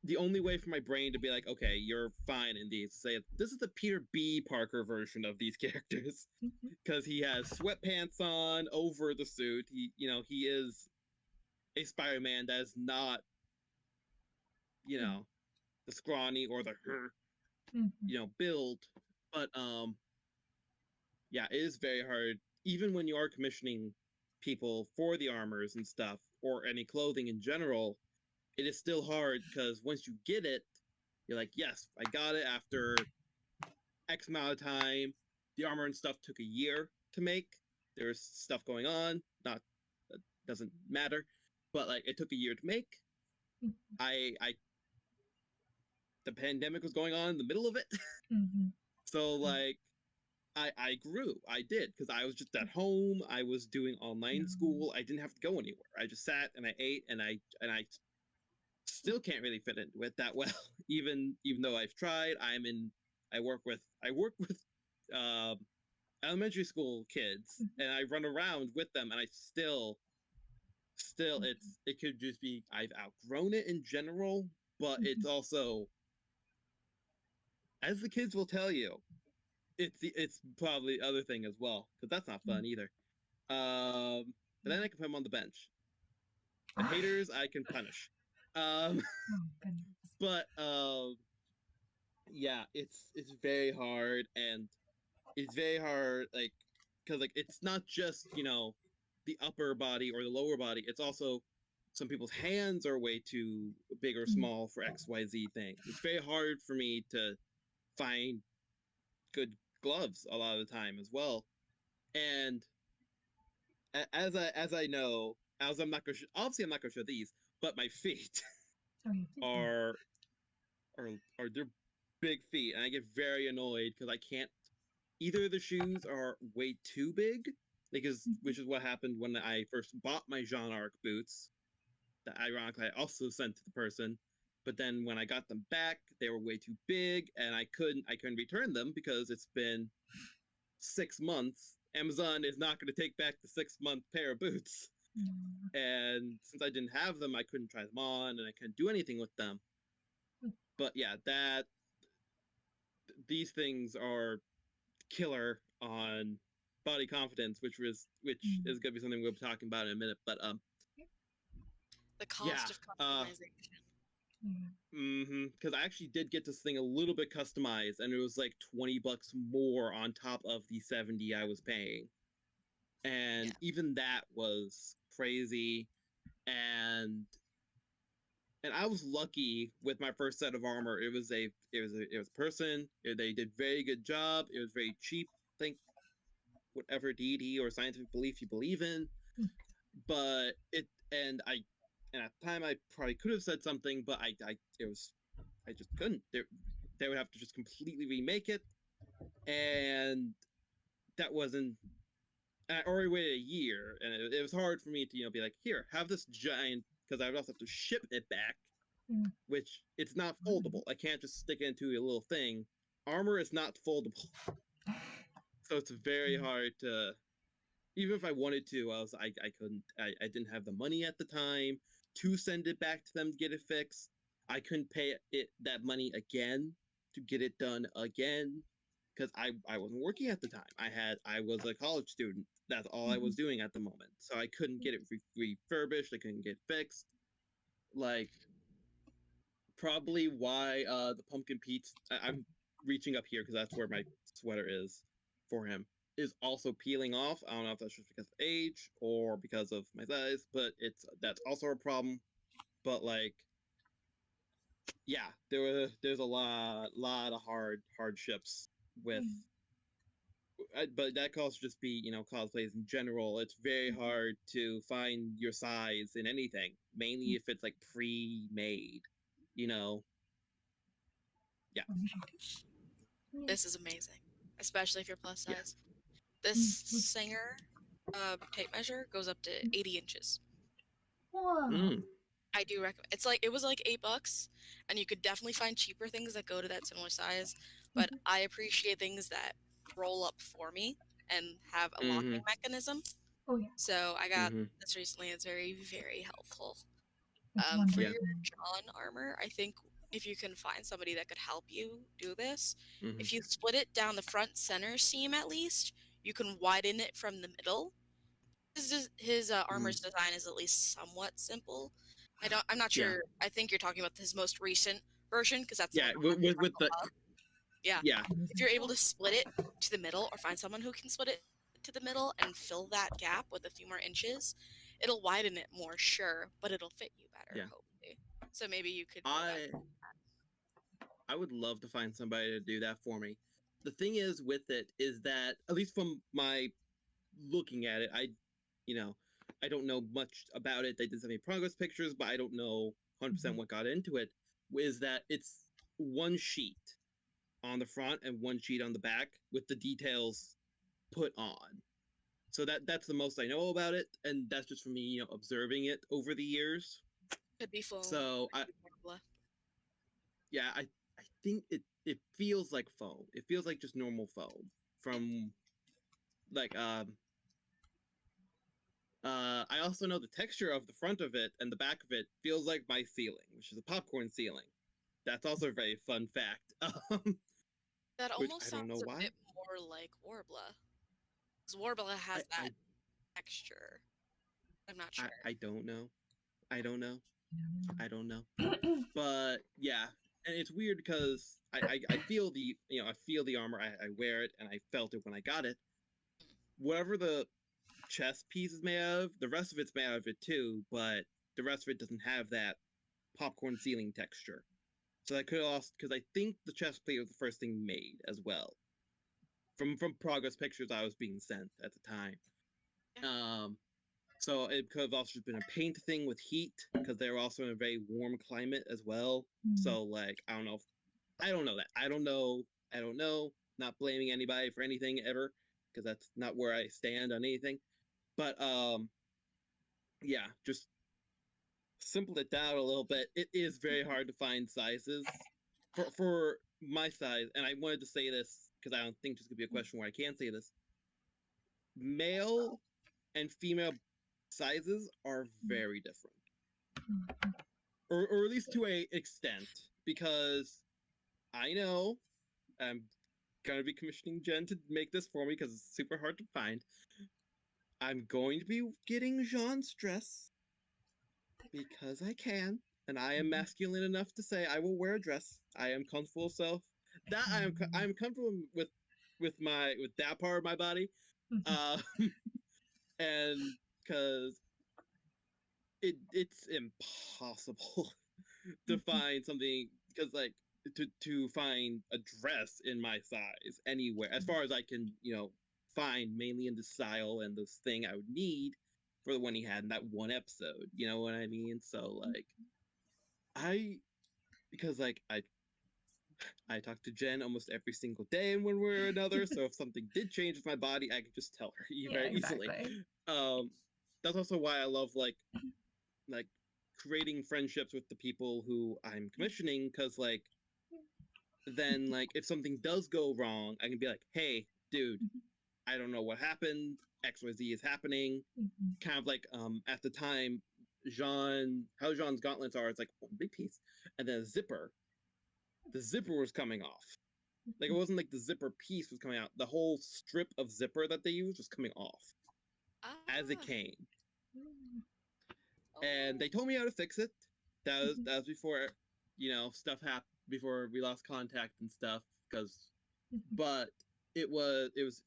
The only way for my brain to be like, okay, you're fine in these, to say this is the Peter B. Parker version of these characters, because he has sweatpants on over the suit. He is a Spider-Man that is not, the scrawny or the build, but yeah, it is very hard, even when you are commissioning people for the armors and stuff, or any clothing in general. It is still hard because once you get it, you're like, yes, I got it after X amount of time. The armor and stuff took a year to make. There's stuff going on. Not that doesn't matter, but like it took a year to make. I the pandemic was going on in the middle of it, so like I grew. I did, because I was just at home. I was doing online school. I didn't have to go anywhere. I just sat and I ate, and I still can't really fit into it that well. even though I've tried. I work with elementary school kids, and I run around with them, and I still it could just be I've outgrown it in general, but it's also, as the kids will tell you, it's probably the other thing as well, because that's not fun either. But then I can put them on the bench. The haters I can punish. But yeah, it's very hard, and it's very hard, like, because like it's not just the upper body or the lower body. It's also some people's hands are way too big or small for XYZ things. It's very hard for me to find good gloves a lot of the time as well. And as I know, as I'm not gonna obviously I'm not gonna show these, but my feet are they're big feet, and I get very annoyed because I can't. Either the shoes are way too big, which is what happened when I first bought my Jean Arc boots, that ironically I also sent to the person. But then when I got them back, they were way too big, and I couldn't return them because it's been 6 months. Amazon is not going to take back the 6-month pair of boots. And since I didn't have them, I couldn't try them on, and I couldn't do anything with them. But yeah, these things are killer on body confidence, which is going to be something we'll be talking about in a minute. But the cost of customization. Because I actually did get this thing a little bit customized, and it was like $20 more on top of the 70 I was paying, and even that was crazy. And and I was lucky with my first set of armor. It was a person. They did very good job. It was very cheap. Think whatever deity or scientific belief you believe in, but and at the time I probably could have said something, but I just couldn't. They would have to just completely remake it, and that wasn't. I already waited a year, and it was hard for me to be like, here, have this giant, because I would also have to ship it back, which it's not foldable. I can't just stick it into a little thing. Armor is not foldable, so it's very hard to. Even if I wanted to, I couldn't. I didn't have the money at the time to send it back to them to get it fixed. I couldn't pay it that money again to get it done again because I wasn't working at the time. I was a college student. That's all I was doing at the moment. So I couldn't get it refurbished. I couldn't get it fixed. Like probably why the pumpkin Pete's. I'm reaching up here because that's where my sweater is for him. Is also peeling off. I don't know if that's just because of age or because of my size, but that's also a problem. But like, yeah, there's a lot of hardships with, but that could also just be cosplays in general. It's very hard to find your size in anything, mainly if it's like pre-made. You know, yeah. This is amazing, especially if you're plus Yeah. size. This Singer tape measure goes up to 80 inches. Whoa. Mm. I do recommend. It was like $8, and you could definitely find cheaper things that go to that similar size. But I appreciate things that roll up for me and have a locking mechanism. Oh yeah. So I got this recently. It's very, very helpful. That's For wonderful. your John armor, I think if you can find somebody that could help you do this, if you split it down the front center seam at least, you can widen it from the middle. His armor's design is at least somewhat simple. I'm not sure. I think you're talking about his most recent version because that's Yeah, the one with the yeah. yeah. If you're able to split it to the middle or find someone who can split it to the middle and fill that gap with a few more inches, it'll widen it more, sure, but it'll fit you better, hopefully. So maybe you could. I would love to find somebody to do that for me. The thing is with it is that at least from my looking at it, I don't know much about it. They did send me progress pictures, but I don't know 100% what got into it. Is that it's one sheet on the front and one sheet on the back with the details put on. So that's the most I know about it, and that's just from me, observing it over the years. Could be foam. So I think it feels like foam. It feels like just normal foam from like I also know the texture of the front of it and the back of it feels like my ceiling, which is a popcorn ceiling. That's also a very fun fact. That almost I don't know sounds a why. bit more like Warbler. Because Warbler has that texture. I'm not sure. I don't know. I don't know. But yeah, and it's weird because I feel the armor. I wear it and I felt it when I got it. Whatever the chest piece is made of, the rest of it's made out of it too, but the rest of it doesn't have that popcorn ceiling texture. So I could also, because I think the chest plate was the first thing made as well. From progress pictures I was being sent at the time. So it could have also just been a paint thing with heat, because they were also in a very warm climate as well. So like I don't know that. I don't know. Not blaming anybody for anything ever, because that's not where I stand on anything. But yeah, just simple it down a little bit. It is very hard to find sizes for my size, and I wanted to say this because I don't think this could be a question where I can say this. Male and female sizes are very different, or at least to a extent, because I know I'm gonna be commissioning Jen to make this for me because it's super hard to find. I'm going to be getting Jean's dress because I can, and I am masculine enough to say I will wear a dress. I am comfortable self. That I'm comfortable with that part of my body, and because it's impossible to find something because like to find a dress in my size anywhere as far as I can find mainly in the style and this thing I would need for the one he had in that one episode. You know what I mean? So like I because like I talk to Jen almost every single day in one way or another. So if something did change with my body, I could just tell her very easily. That's also why I love like creating friendships with the people who I'm commissioning, because like then like if something does go wrong, I can be like, hey, dude, I don't know what happened. XYZ is happening. Kind of like at the time, how Jean's gauntlets are, it's like one big piece, and then a zipper. The zipper was coming off. Like it wasn't like the zipper piece was coming out. The whole strip of zipper that they used was coming off as it came. And they told me how to fix it. That was before stuff happened, before we lost contact and stuff. But it was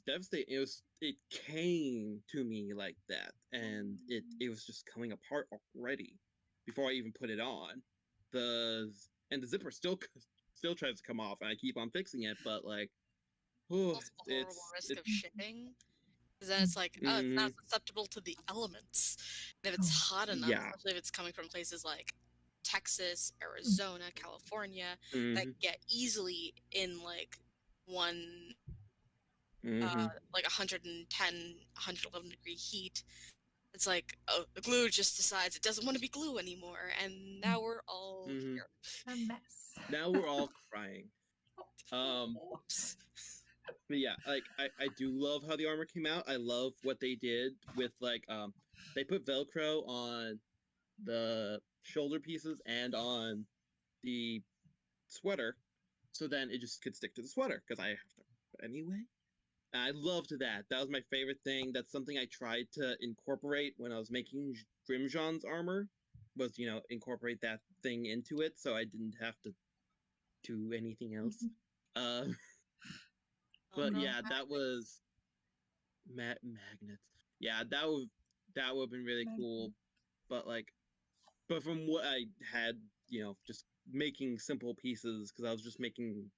devastating. It came to me like that, and it was just coming apart already before I even put it on. The zipper still tries to come off, and I keep on fixing it, but like, Also the horrible risk of shipping. Because then it's like, oh, it's not susceptible to the elements. And if it's hot enough, especially if it's coming from places like Texas, Arizona, California, that get easily in like like 110, 111 degree heat. It's like, oh, the glue just decides it doesn't want to be glue anymore, and now we're all here. A mess. Now we're all crying. But yeah, like I do love how the armor came out. I love what they did with like they put Velcro on the shoulder pieces and on the sweater, so then it just could stick to the sweater because I have to anyway. And I loved that. That was my favorite thing. That's something I tried to incorporate when I was making Grimjon's armor. Was incorporate that thing into it, so I didn't have to do anything else. But yeah, that was magnets. Yeah, that would have been really cool. But from what I had, just making simple pieces because I was just making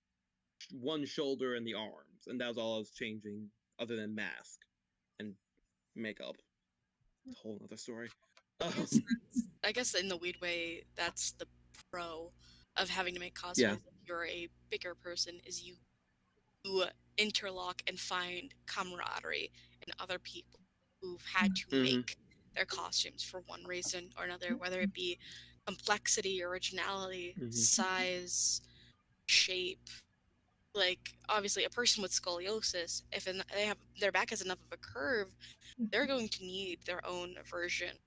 one shoulder and the arms, and that was all I was changing, other than mask and makeup. It's a whole other story. I guess in the weird way, that's the pro of having to make cosplays. Yeah. If you're a bigger person, is you interlock and find camaraderie in other people who've had to make their costumes for one reason or another, whether it be complexity, originality, size, shape. Like, obviously, a person with scoliosis, if their back has enough of a curve, they're going to need their own version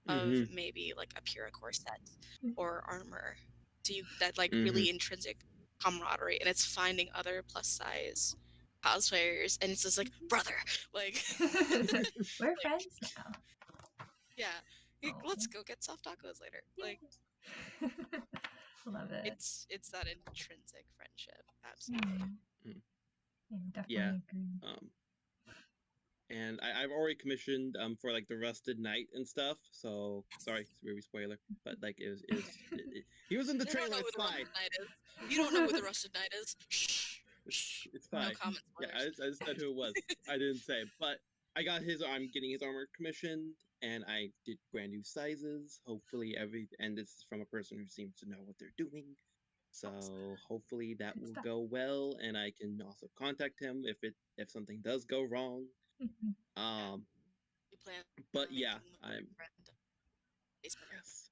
of maybe like a Pyrrha corset or armor. So that like really intrinsic camaraderie, and it's finding other plus size cosplayers, and it's just like, brother, like we're friends now. Yeah, let's go get soft tacos later. Like, love it. It's that intrinsic friendship, absolutely. Definitely agree. And I've already commissioned for like the Rusted Knight and stuff. So sorry, it's a really spoiler, but like it was he was in the trailer. It's fine. You don't know who the Rusted Knight is. It's fine. No comments. Yeah, I just said who it was. I didn't say, but I got I'm getting his armor commissioned, and I did brand new sizes. Hopefully, and this is from a person who seems to know what they're doing. So hopefully that will go well, and I can also contact him if something does go wrong. But yeah, I'm. Yes.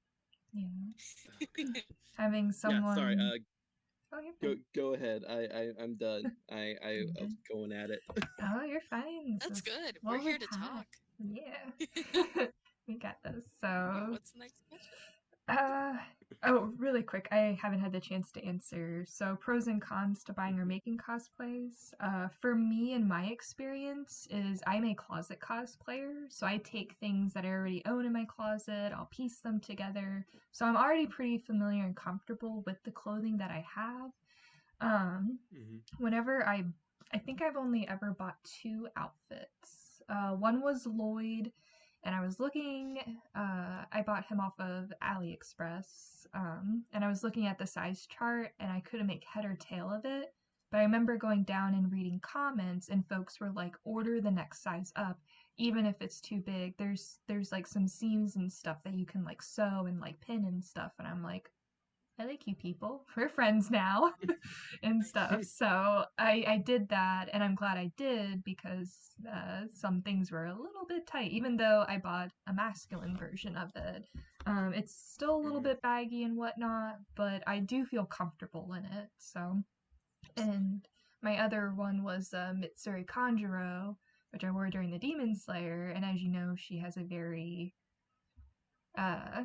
Yeah. Having someone. Yeah, sorry. Go ahead. I'm done. I was going at it. Oh, you're fine. That's good. We're here to talk. Yeah. We got this. So. What's the next question? Oh, really quick. I haven't had the chance to answer. So, pros and cons to buying or making cosplays. For me, in my experience, is I'm a closet cosplayer. So I take things that I already own in my closet. I'll piece them together. So I'm already pretty familiar and comfortable with the clothing that I have. Whenever I think I've only ever bought 2 outfits. One was Lloyd, and I was looking. I bought him off of AliExpress, and I was looking at the size chart, and I couldn't make head or tail of it. But I remember going down and reading comments, and folks were like, "Order the next size up, even if it's too big. There's like some seams and stuff that you can like sew and like pin and stuff." And I'm like, I like you people. We're friends now and stuff. So I did that, and I'm glad I did because some things were a little bit tight, even though I bought a masculine version of it. It's still a little bit baggy and whatnot, but I do feel comfortable in it. So, and my other one was Mitsuri Kanjuro, which I wore during the Demon Slayer, and as you know, she has a very uh,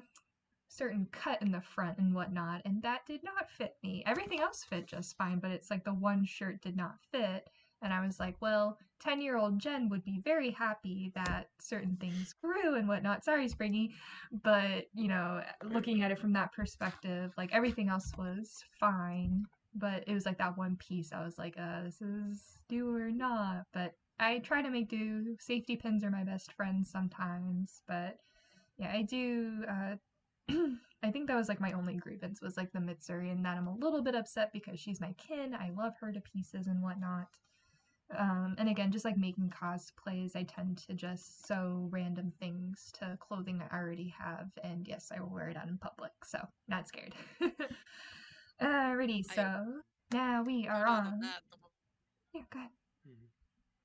certain cut in the front and whatnot, and that did not fit me. Everything else fit just fine, but it's like the one shirt did not fit. And I was like, well, 10-year-old Jen would be very happy that certain things grew and whatnot. Sorry, Springy. But, you know, looking at it from that perspective, like everything else was fine. But it was like that one piece I was like, this is do or not. But I try to make do. Safety pins are my best friends sometimes. But yeah, I do I think that was like my only grievance was like the Mitsuri, and that I'm a little bit upset because she's my kin. I love her to pieces and whatnot. And again, just like making cosplays, I tend to just sew random things to clothing I already have, and yes, I will wear it out in public, so not scared. Alrighty, so now we are No doubt on. that. Yeah, go ahead.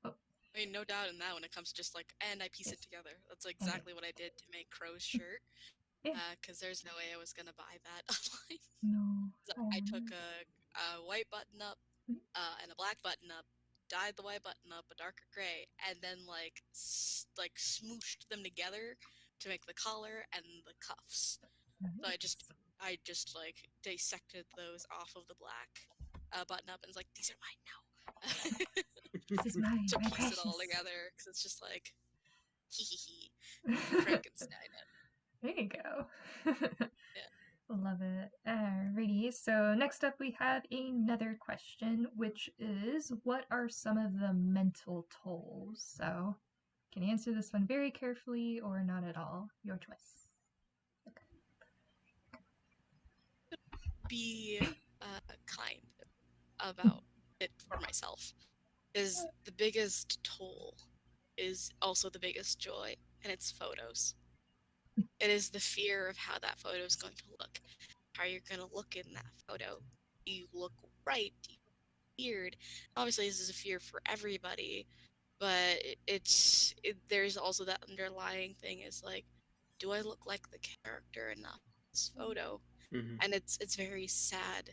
I mean, no doubt in that when it comes to just like, and I piece it together. That's exactly what I did to make Crow's shirt. Yeah. Because there's no way I was gonna buy that online. No. So I took a white button up and a black button up, dyed the white button up a darker gray, and then like smooshed them together to make the collar and the cuffs. So I just like dissected those off of the black button up and was like, these are mine now. This is mine. To my piece it all precious. together because it's just like hee hee hee Frankenstein it. There you go. Yeah. Love it. Alrighty, so next up we have another question, which is, what are some of the mental tolls? So, can you answer this one very carefully or not at all? Your choice. Be kind about it for myself. Is the biggest toll is also the biggest joy, and it's photos. It is the fear of how that photo is going to look, how you're going to look in that photo. Do you look right? Do you look weird? Obviously, this is a fear for everybody, but there's also that underlying thing is like, do I look like the character enough in this photo? And it's very sad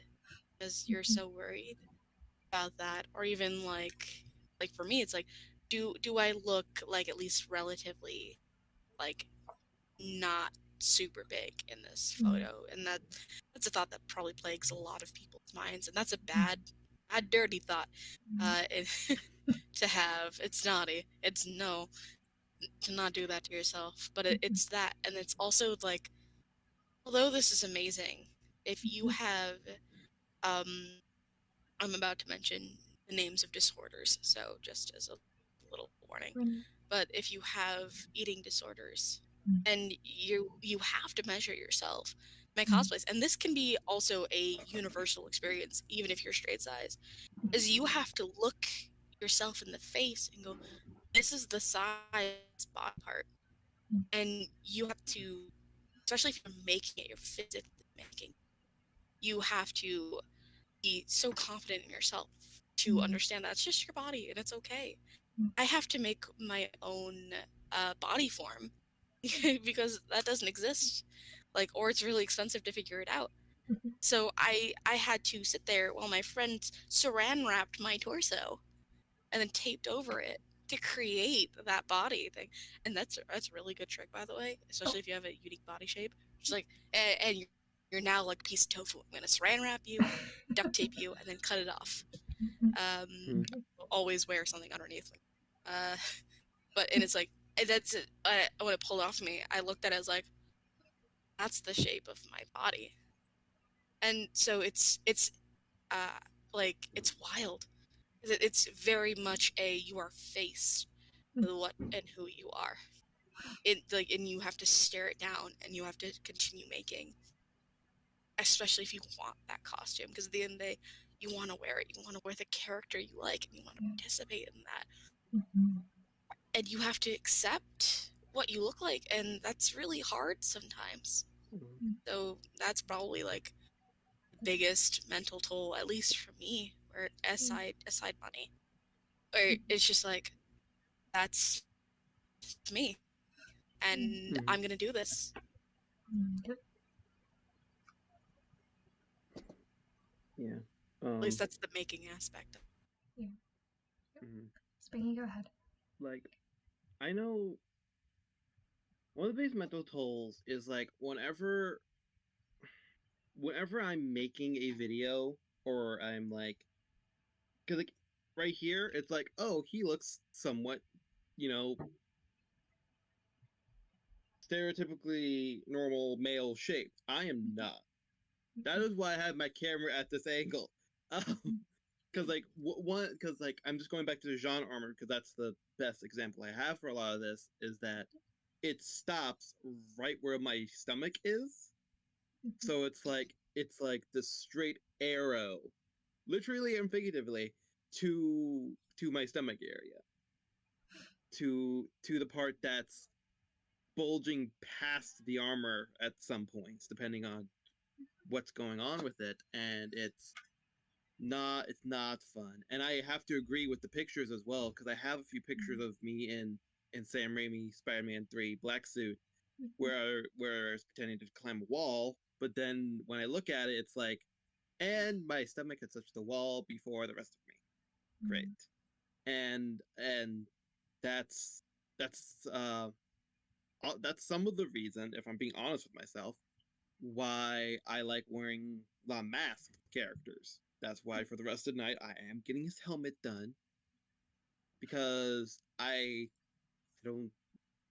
because you're so worried about that, or even like for me, it's like, do I look like at least relatively like not super big in this photo? And that's a thought that probably plagues a lot of people's minds, and that's a bad dirty thought to have. It's naughty. It's no to not do that to yourself, but it's that. And it's also like, although this is amazing, if you have I'm about to mention the names of disorders, so just as a little warning. But if you have eating disorders and you have to measure yourself, make cosplays, and this can be also a universal experience, even if you're straight size, is you have to look yourself in the face and go, this is the size body part. And you have to, especially if you're making it, you're physically making it, you have to be so confident in yourself to understand that it's just your body and it's okay. I have to make my own body form because that doesn't exist, like, or it's really expensive to figure it out. So I had to sit there while my friend saran wrapped my torso and then taped over it to create that body thing. And that's a really good trick, by the way, especially if you have a unique body shape. Just like, and you're now like a piece of tofu. I'm gonna saran wrap you, duct tape you, and then cut it off. Always wear something underneath me. And it's like, that's it. When it pulled off me, I looked at it as like, that's the shape of my body. And so it's like, it's wild. It's very much you are faced with what and who you are. and you have to stare it down, and you have to continue making, especially if you want that costume, because at the end of the day, you want to wear it, you want to wear the character you like, and you want to participate in that, and you have to accept what you look like, and that's really hard sometimes. So that's probably like the biggest mental toll, at least for me, or aside money, or it's just like, that's me, and I'm gonna do this. Yeah. At least that's the making aspect. Springy, go ahead. Like, I know one of the biggest mental tolls is like whenever I'm making a video, or I'm like, because like right here it's like, oh, he looks somewhat, you know, stereotypically normal male shape. I am not. That is why I have my camera at this angle. Because like because like I'm just going back to the Jean armor, because that's the best example I have for a lot of this, is that it stops right where my stomach is. So it's like the straight arrow, literally and figuratively, to my stomach area, to the part that's bulging past the armor at some points, depending on what's going on with it, and it's not fun. And I have to agree with the pictures as well, because I have a few pictures of me in Sam Raimi Spider-Man 3 black suit, where I was pretending to climb a wall, but then when I look at it, it's like, and my stomach had touched the wall before the rest of me. Great. And that's some of the reason, if I'm being honest with myself, why I like wearing the masked characters. That's why for the rest of the night I am getting his helmet done, because I don't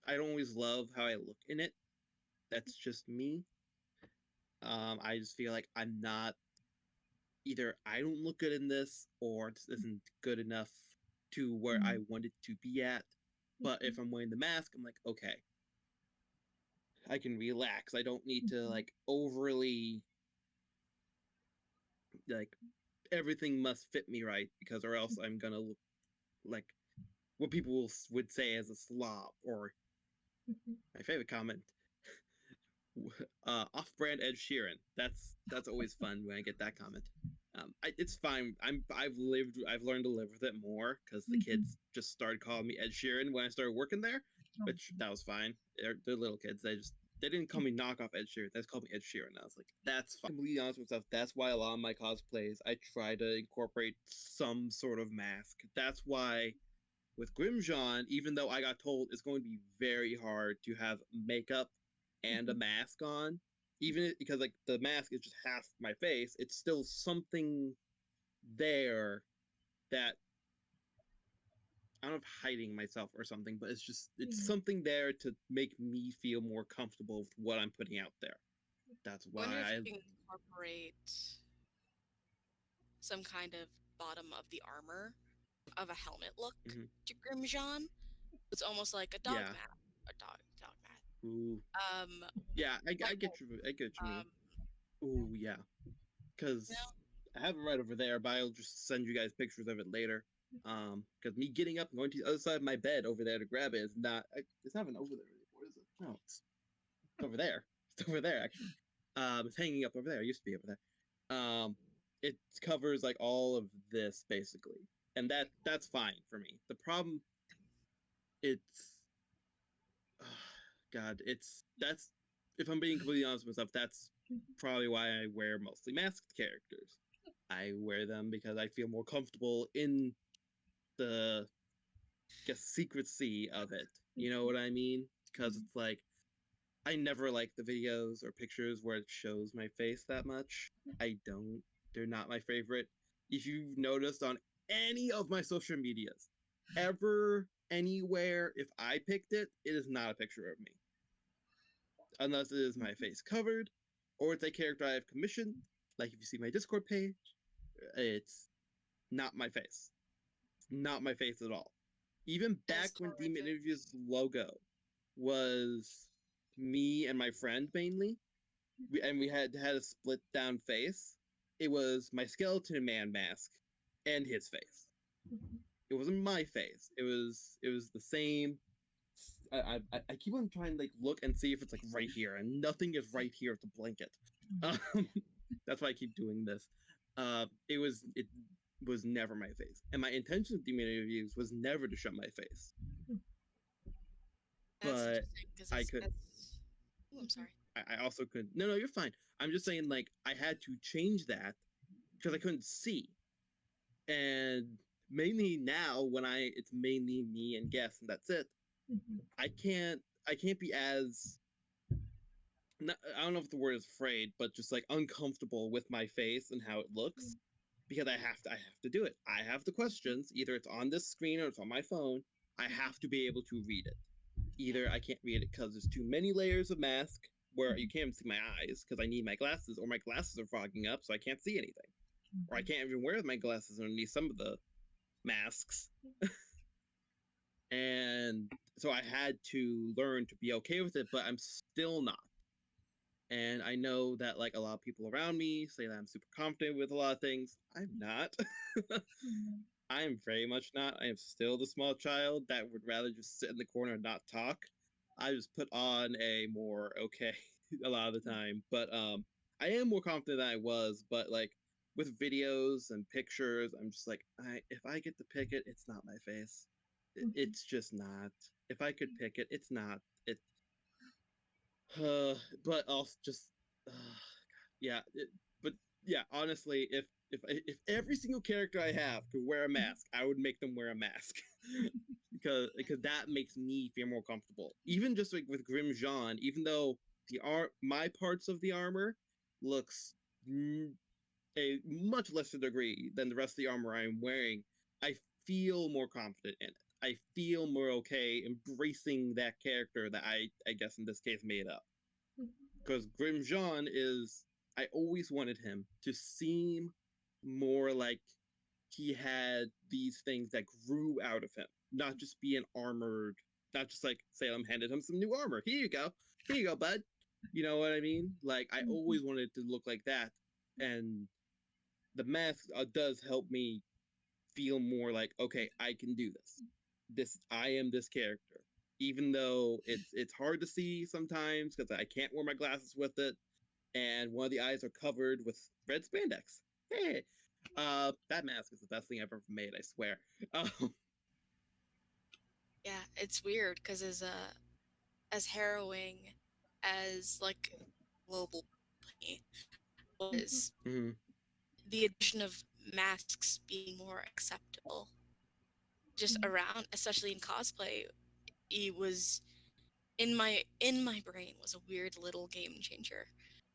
always love how I look in it. That's just me. I just feel like I'm not, either I don't look good in this, or this isn't good enough to where I want it to be at. But if I'm wearing the mask, I'm like, okay, I can relax. I don't need to like overly, like, everything must fit me right, because or else I'm gonna look like what people would say as a slob. Or my favorite comment, off-brand Ed Sheeran. That's always fun when I get that comment. It's fine. I've learned to live with it more, because the kids just started calling me Ed Sheeran when I started working there, which that was fine. They're little kids. They didn't call me knockoff Ed Sheeran. They just called me Ed Sheeran. I was like, that's fine. I'm completely honest with myself. That's why a lot of my cosplays, I try to incorporate some sort of mask. That's why with Grimjawn, even though I got told it's going to be very hard to have makeup and a mask on, even because like the mask is just half my face, it's still something there that, I don't know if hiding myself or something, but it's something there to make me feel more comfortable with what I'm putting out there. That's why I wonder if you can incorporate some kind of bottom of the armor of a helmet look to Grimjawn. It's almost like a dog mask. A dog mask. Ooh. Yeah, I get you. I get you mean. Ooh, yeah. Because I have it right over there, but I'll just send you guys pictures of it later. Because me getting up and going to the other side of my bed over there to grab it is not. It's not even over there anymore, is it? No, it's over there. It's over there, actually. It's hanging up over there. It used to be over there. It covers like all of this basically, and that's fine for me. The problem, it's, God, that's, if I'm being completely honest with myself, that's probably why I wear mostly masked characters. I wear them because I feel more comfortable in the, I guess, secrecy of it. You know what I mean? Because it's like, I never like the videos or pictures where it shows my face that much. I don't. They're not my favorite. If you've noticed on any of my social medias, ever, anywhere, if I picked it, it is not a picture of me. Unless it is my face covered, or it's a character I have commissioned. Like if you see my Discord page, it's not my face. It's not my face at all. Even back when Demon Interview's logo was me and my friend mainly. We had a split down face. It was my skeleton man mask and his face. It wasn't my face. It was the same. I keep on trying to like look and see if it's like right here, and nothing is right here with the blanket. Um, that's why I keep doing this. It was never my face, and my intention with demon interviews was never to show my face. That's But interesting because I could. Oh, I'm sorry. I also could. No, you're fine. I'm just saying, like, I had to change that because I couldn't see, and mainly now when it's mainly me and guests, and that's it. I can't be as I don't know if the word is afraid, but just like uncomfortable with my face and how it looks because I have to do it. I have the questions. Either it's on this screen or it's on my phone. I have to be able to read it. Either I can't read it because there's too many layers of mask where you can't even see my eyes because I need my glasses, or my glasses are fogging up so I can't see anything, or I can't even wear my glasses underneath some of the masks. And so I had to learn to be okay with it, but I'm still not. And I know that like a lot of people around me say that I'm super confident with a lot of things. I'm not. I am very much not. I am still the small child that would rather just sit in the corner and not talk. I just put on a more okay a lot of the time. But I am more confident than I was, but like with videos and pictures, I'm just like, if I get to pick it, it's not my face. It's just not. If I could pick it, it's not. It but also just uh, yeah, but yeah, honestly, if every single character I have could wear a mask, I would make them wear a mask because that makes me feel more comfortable. Even just like with Grim Jean, even though my parts of the armor looks a much lesser degree than the rest of the armor I'm wearing, I feel more confident in it. I feel more okay embracing that character that I guess in this case made up. Because Grim Jean is, I always wanted him to seem more like he had these things that grew out of him, not just be an armored, not just like Salem handed him some new armor. Here you go, bud. You know what I mean? Like I always wanted it to look like that, and the mask does help me feel more like okay, I can do this. I am this character, even though it's hard to see sometimes because I can't wear my glasses with it, and one of the eyes are covered with red spandex. Hey, that mask is the best thing I've ever made. I swear. Yeah, it's weird because as harrowing as like global was, Mhm. the addition of masks being more acceptable just around, especially in cosplay, it was in my brain was a weird little game changer.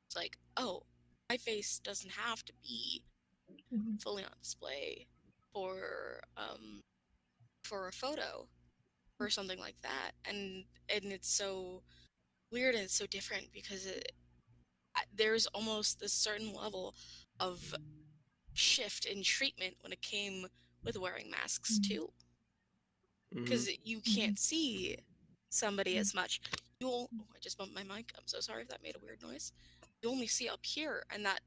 It's like, oh, my face doesn't have to be fully on display for a photo or something like that, and it's so weird and it's so different because there's almost this certain level of shift in treatment when it came with wearing masks too, because you can't see somebody as much. I just bumped my mic. I'm so sorry if that made a weird noise. You only see up here, and that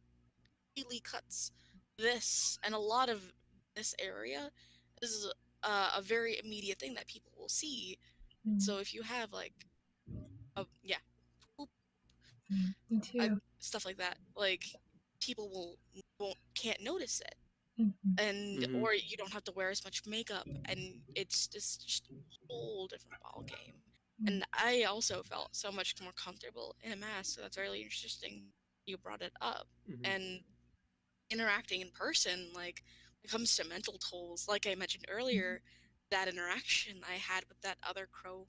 really cuts this, and a lot of this area is a very immediate thing that people will see. So if you have like Me too. stuff like that, like people can't notice it, and Mhm. or you don't have to wear as much makeup, and it's just a whole different ball game. And I also felt so much more comfortable in a mask, so that's really interesting you brought it up. Mhm. And interacting in person, like when it comes to mental tolls, like I mentioned earlier, that interaction I had with that other Crow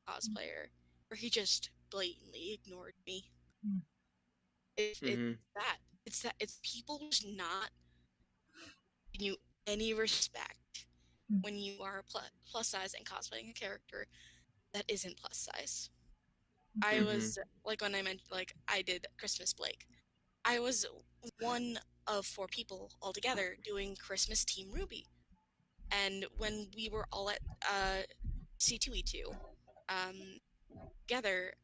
cosplayer where he just blatantly ignored me. Mhm. It's people just not giving you any respect when you are plus size and cosplaying a character that isn't plus size. I was like when I mentioned like I did Christmas Blake. I was one of 4 people altogether doing Christmas Team Ruby, and when we were all at C2E2, together,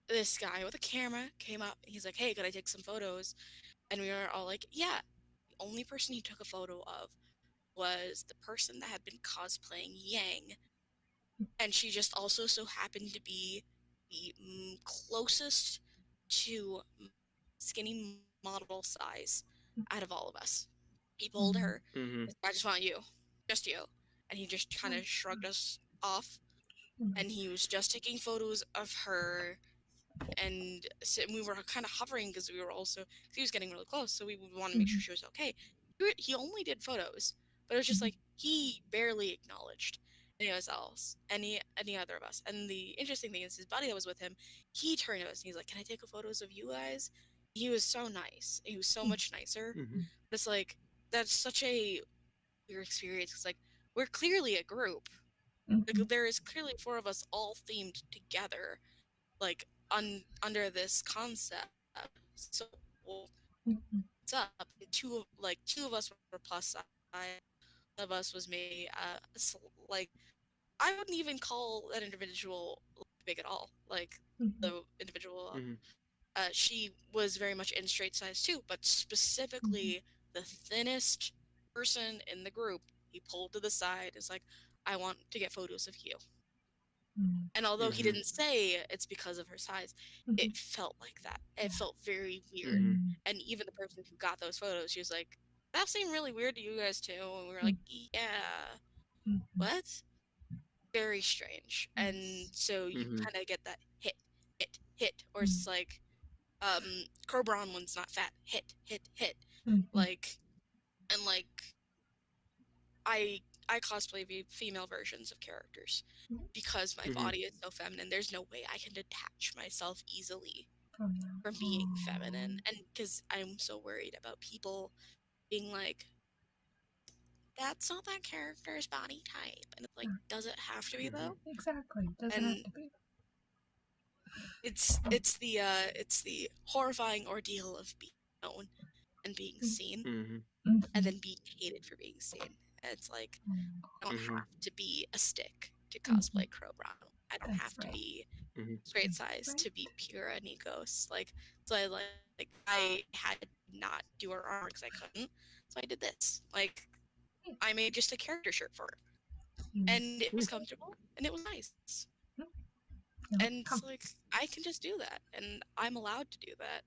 this guy with a camera came up and he's like, "Hey, could I take some photos?" And we were all like, "Yeah." The only person he took a photo of was the person that had been cosplaying Yang, and she just also so happened to be the closest to skinny model size out of all of us. He pulled her. Mm-hmm. I just want you, just you, and he just kind of shrugged us off. And he was just taking photos of her, and we were kind of hovering because we were also, cause he was getting really close, so we would want to make sure she was okay. He only did photos, but it was just like he barely acknowledged any other of us. And the interesting thing is, his buddy that was with him, he turned to us and he's like, "Can I take a photos of you guys?" He was so nice. He was so much nicer. Mm-hmm. But it's like that's such a weird experience. It's like we're clearly a group. Like there is clearly 4 of us all themed together, like under this concept. So what's up? Two of us were plus size. One of us was maybe like I wouldn't even call that individual big at all. Like the individual, she was very much in straight size too, but specifically the thinnest person in the group. He pulled to the side. Is like, "I want to get photos of you." And although he didn't say it's because of her size, it felt like that. It felt very weird. And even the person who got those photos, she was like, "That seemed really weird to you guys too." And we were like, "Yeah, what?" Very strange. And so you kind of get that hit, or it's like, Crowbron one's not fat. Hit. Like, and like, I cosplay female versions of characters because my body is so feminine. There's no way I can detach myself easily from being feminine, and because I'm so worried about people being like, "That's not that character's body type," and it's like, does it have to be though? Exactly. Doesn't have to be. It's the horrifying ordeal of being known and being seen, and then being hated for being seen. And it's like, I don't have to be a stick to cosplay Crowbron. I don't have to be straight size to be Pura Nikos. Like, so I had to not do her armor because I couldn't. So I did this. Like, I made just a character shirt for her, and it was comfortable and it was nice. And it's like, I can just do that, and I'm allowed to do that.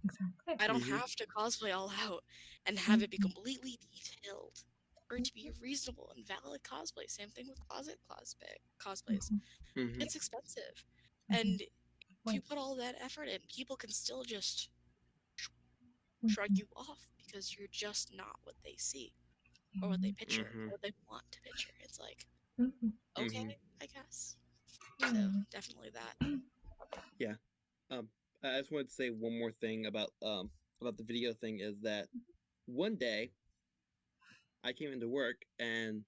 Exactly. I don't have to cosplay all out and have it be completely detailed for it to be a reasonable and valid cosplay. Same thing with closet cosplays. It's expensive. And if you put all that effort in, people can still just shrug you off because you're just not what they see or what they picture or what they want to picture. It's like, okay, I guess. So definitely that. Yeah. I just wanted to say one more thing about the video thing is that one day I came into work and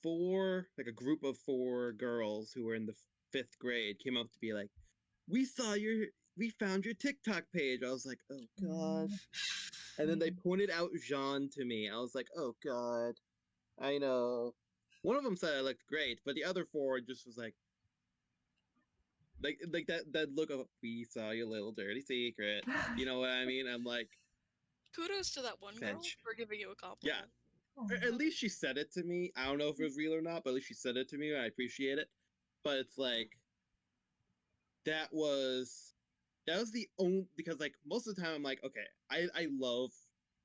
a group of 4 girls who were in the 5th grade came up to be like, we found your TikTok page. I was like, oh god. And then they pointed out Jean to me. I was like, oh god. I know. One of them said I looked great, but the other 4 just was like that look of, we saw your little dirty secret. You know what I mean? I'm like, kudos to that one girl for giving you a compliment. Yeah. At least she said it to me. I don't know if it was real or not, but at least she said it to me, and I appreciate it. But it's like, that was the only, because like most of the time I'm like, okay, I love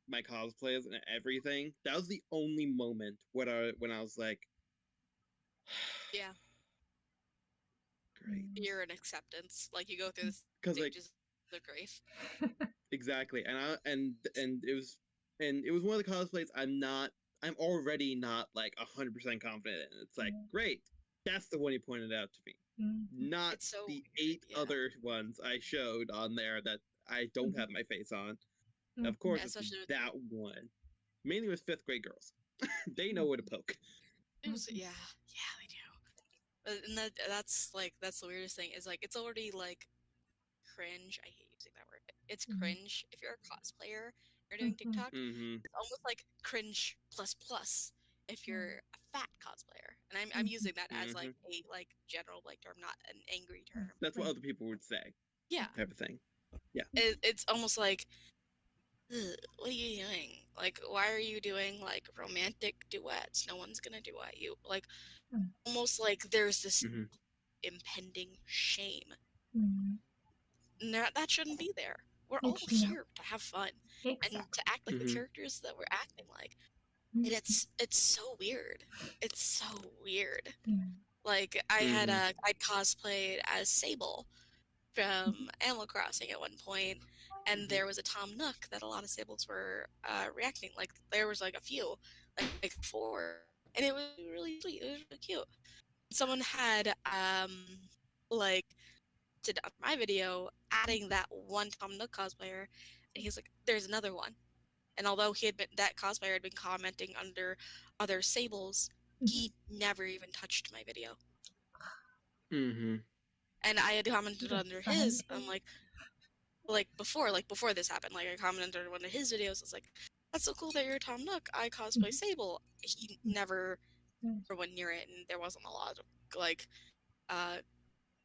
my cosplays and everything. That was the only moment when I was like, yeah, great. Fear and acceptance, like you go through the stages of grief. Exactly, and it was one of the cosplays I'm already not like 100% confident in. It's like, great, that's the one you pointed out to me. Not the 8 other ones I showed on there that I don't have my face on. Of course, it's that one. Mainly with 5th grade girls. They know where to poke. It was, yeah, they do. And that's the weirdest thing is like, it's already like cringe. I hate using that word. It's cringe if you're a cosplayer. You're doing TikTok. It's almost like cringe plus if you're a fat cosplayer. And I'm using that as like Mhm. a like general like term, not an angry term. That's what Right. other people would say, Yeah, type of thing. it's almost like, "Ugh, what are you doing? Like, why are you doing like romantic duets? No one's gonna duet you. Like, Mm. almost like there's this Hmm. impending shame. Mm. And that shouldn't be there. We're all It's not here to have fun and exactly. to act like the Hmm. characters that we're acting like. Mm. And it's so weird. It's so weird. Yeah. Like I Mhm. I cosplayed as Sable from Animal Crossing at one point, and Mhm. there was a Tom Nook that a lot of Sables were reacting. Like there was like a few, like four, and it was really sweet. It was really cute. Someone had like did my video adding that one Tom Nook cosplayer, and he's like, "There's another one." And although he had been that cosplayer had been commenting under other Sables, he never even touched my video. Mhm. And I had commented The under his. I'm fun. like before this happened, like I commented under one of his videos. I was like, "That's so cool that you're Tom Nook. I cosplay Sable." He never went near it, and there wasn't a lot of like uh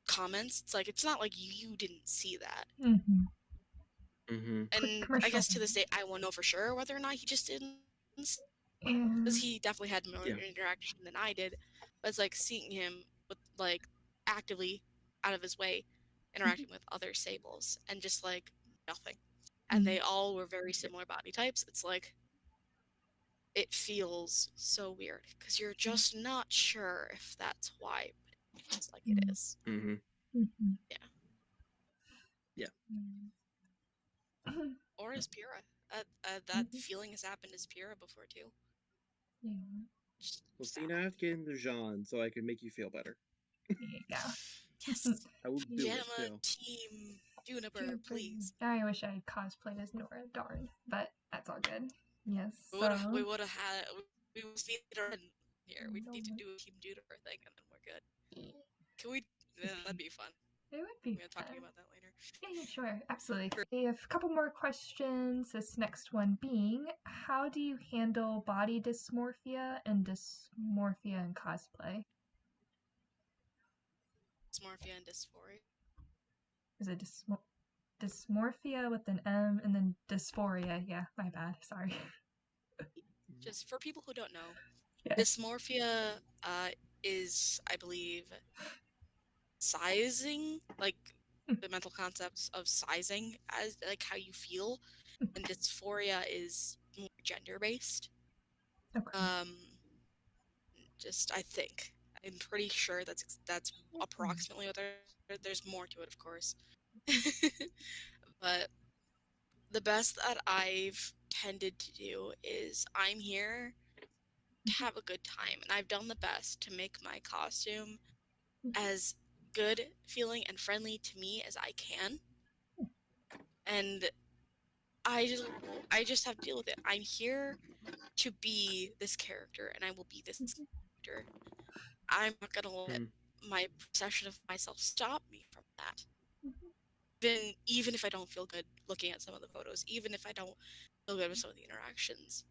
comments. It's like it's not like you didn't see that. Mm-hmm. Mhm. Quick And I commercial. guess to this day, I won't know for sure whether or not he just didn't, And because he definitely had more Yeah. interaction than I did. But it's like seeing him with like actively out of his way interacting with other Sables and just like nothing. And they all were very similar body types. It's like it feels so weird because you're just not sure if that's why, but it feels like it is. Mhm. Mhm. Yeah. Yeah. Or as Pyrrha. That feeling has happened as Pyrrha before too. Yeah. Well, Just see, now I have to get into Jean so I can make you feel better. Yeah. yes. I will do it Jamma still. Team Juniper, please. I wish I had cosplayed as Nora, darn. But that's all good. Yes, We so. would have had. We just need to run here. We need to do a Team Juniper thing, and then we're good. Can we? Yeah, that'd be fun. It would be I'm gonna talk to fun. you about that later. Yeah, sure. Absolutely. We have a couple more questions. This next one being, how do you handle body dysmorphia and dysmorphia in cosplay? Dysmorphia and dysphoria. Is it dysmorphia with an M and then dysphoria? Yeah, my bad. Sorry. Just for people who don't know, Yes. dysmorphia is, I believe, sizing, like the mental concepts of sizing as like how you feel, and dysphoria is more gender based. Okay. Just I think I'm pretty sure that's approximately what there's more to it, of course. But the best that I've tended to do is I'm here to have a good time, and I've done the best to make my costume as good feeling and friendly to me as I can. And I just have to deal with it. I'm here to be this character, and I will be this character. I'm not gonna let my perception of myself stop me from that. Even if I don't feel good looking at some of the photos, even if I don't feel good with some of the interactions,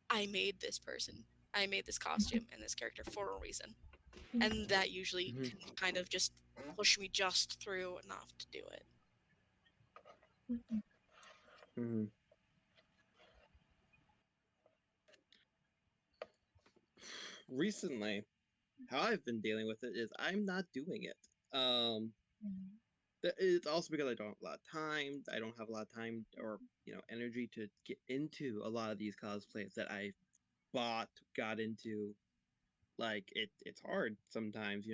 I made this person, I made this costume and this character for a reason, and that usually can kind of just push me just through enough to do it. Mhm. Recently, how I've been dealing with it is I'm not doing it. It's also because I don't have a lot of time. I don't have a lot of time or energy to get into a lot of these cosplays that I got into. Like it's hard sometimes.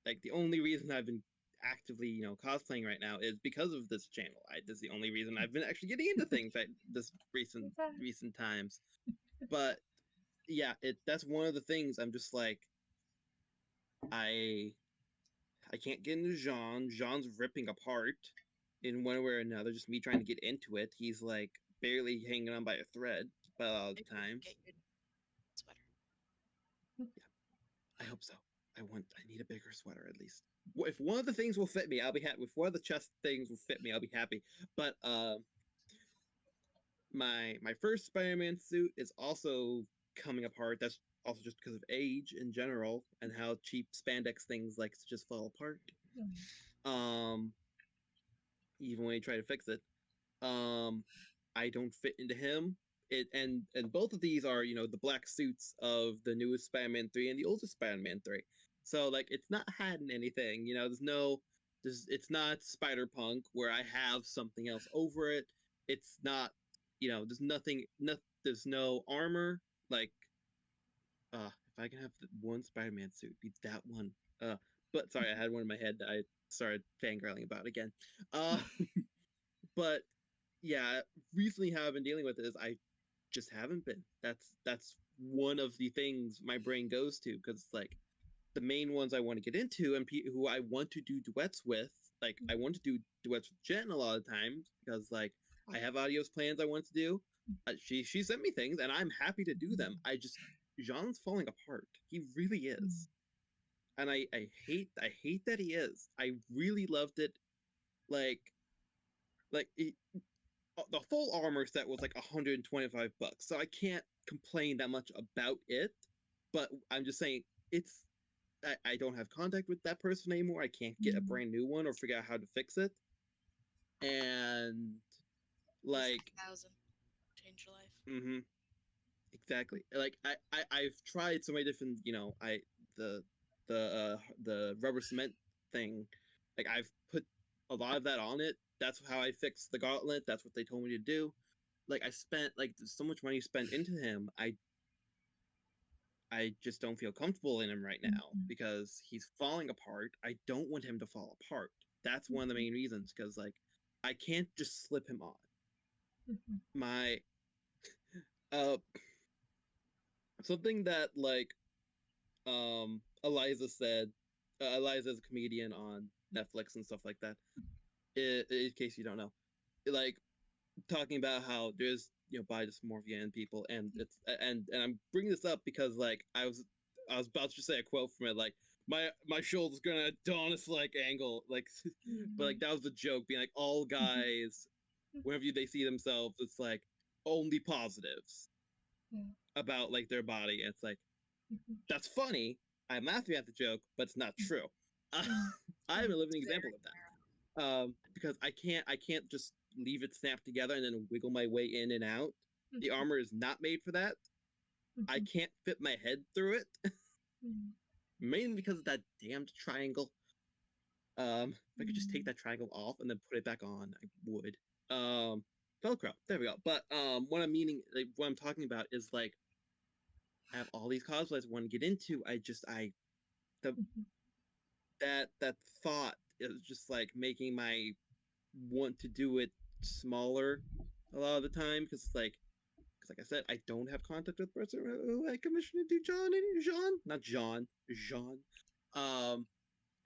Like the only reason I've been actively cosplaying right now is because of this channel. This is the only reason I've been actually getting into things at this recent times. But yeah, that's one of the things I'm just like I I can't get into Jean. Jean's ripping apart in one way or another. Just me trying to get into it. He's like barely hanging on by a thread by a lot of the Maybe we can times. get your sweater. Yeah, I hope so. I need a bigger sweater at least. If one of the things will fit me, I'll be happy. If one of the chest things will fit me, I'll be happy. But my first Spider-Man suit is also coming apart. That's also just because of age in general and how cheap spandex things like to just fall apart. Um, even when you try to fix it. I don't fit into him. And both of these are the black suits of the newest Spider-Man 3 and the oldest Spider-Man 3. So like it's not hiding anything. It's not Spider-Punk where I have something else over it. It's not there's nothing there's no armor like if I can have one Spider-Man suit, be that one. But sorry, I had one in my head that I started fangirling about again. But yeah, recently how I've been dealing with it is I just haven't been. That's one of the things my brain goes to because like the main ones I want to get into and who I want to do duets with. Like I want to do duets with Jen a lot of times because like I have audios plans I want to do. She sent me things and I'm happy to do them. Jean's falling apart. He really is. And I hate that he is. I really loved it. Like the full armor set was like $125, so I can't complain that much about it. But I'm just saying I don't have contact with that person anymore. I can't get a brand new one or figure out how to fix it. And like 1,000 change your life. Mm-hmm. Exactly. Like I've tried so many different the rubber cement thing. Like I've put a lot of that on it. That's how I fixed the gauntlet. That's what they told me to do. Like I spent like so much money spent into him. I just don't feel comfortable in him right now because he's falling apart. I don't want him to fall apart. That's one of the main reasons because like I can't just slip him on. My something that like Eliza said. Eliza is a comedian on Netflix and stuff like that. In case you don't know, like talking about how there's body dysmorphia in people, and and I'm bringing this up because like I was about to say a quote from it, like my shoulder's gonna Adonis like angle, like, but like that was the joke, being like all guys, whenever they see themselves, it's like only positives about like their body. And it's like that's funny. I'm laughing at the joke, but it's not true. I am a living example of that. Because I can't just leave it snapped together and then wiggle my way in and out. The armor is not made for that. I can't fit my head through it. Mainly because of that damned triangle. If I could just take that triangle off and then put it back on, I would. Velcro. There we go. But what I'm meaning, like, what I'm talking about is like I have all these cosplays I want to get into. That thought is just like making my want to do it smaller a lot of the time because like I said, I don't have contact with the person who I commissioned to do Jean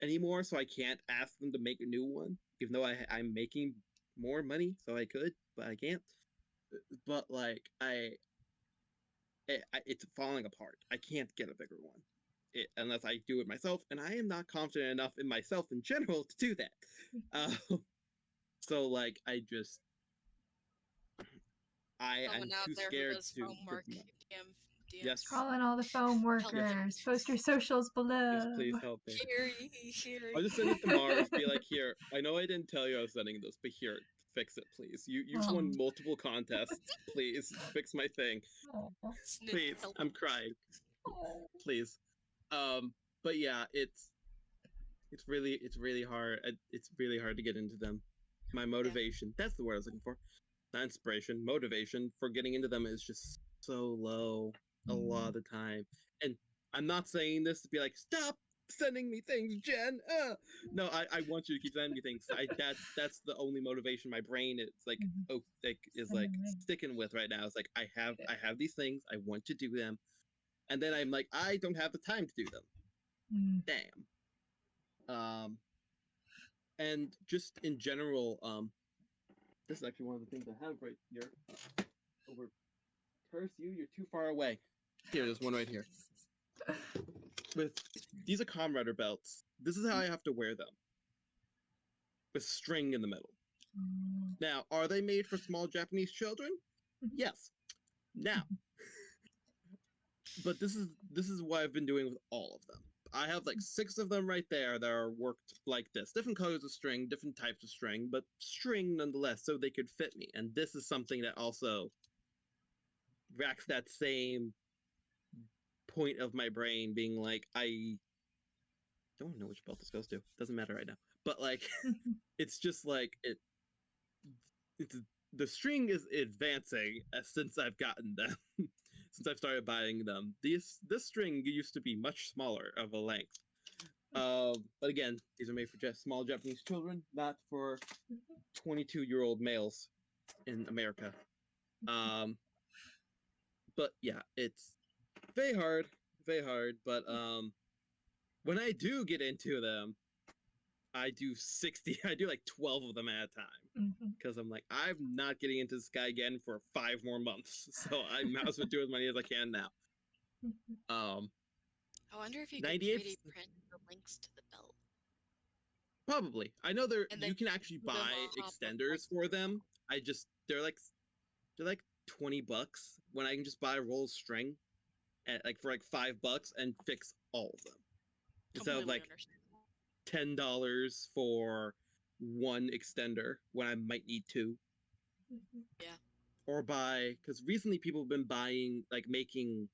anymore, so I can't ask them to make a new one, even though I'm making more money, so I could, but I can't. But like it's falling apart. I can't get a bigger one. Unless I do it myself, and I am not confident enough in myself in general to do that. So like I'm too scared to. Yes. Calling all the foam workers. Post your socials below. Yes, please help me. Here. I'll just send it to Mars. Be like, here. I know I didn't tell you I was sending this, but here, fix it, please. You've won multiple contests. Please fix my thing. Please, I'm crying. Please. But yeah, it's really hard. It's really hard to get into them. My motivation. That's the word I was looking for. Not inspiration. Motivation for getting into them is just so low a lot of the time. And I'm not saying this to be like, stop sending me things, Jen. No, I want you to keep sending me things. That's the only motivation my brain is like sticking with right now. It's like I have these things, I want to do them, and then I'm like, I don't have the time to do them. Damn. And just in general, this is actually one of the things I have right here. Over. Curse you, you're too far away. Here, there's one right here. These are Comrader belts. This is how I have to wear them. With string in the middle. Now, are they made for small Japanese children? Yes. Now, but this is what I've been doing with all of them. I have like 6 of them right there that are worked like this. Different colors of string, different types of string, but string nonetheless, so they could fit me. And this is something that also racks that same point of my brain being like, I don't know which belt this goes to. Doesn't matter right now. But like it's just like it's the string is advancing since I've gotten them. Since I've started buying them. This string used to be much smaller of a length. But again, these are made for just small Japanese children, not for 22-year-old males in America. But yeah, it's very hard. But when I do get into them, I do 60. I do like 12 of them at a time because I'm like, I'm not getting into this guy again for 5 more months, so I might as well do as many as I can now. I wonder if you could 98 3D print the links to the belt. Probably. I know And then you can actually put them buy on top of, extenders like, for them. They're like $20 when I can just buy a roll of string at like for like $5 and fix all of them. Instead of completely like understand. $10 for one extender when I might need 2. Yeah. Or because recently people have been buying, like making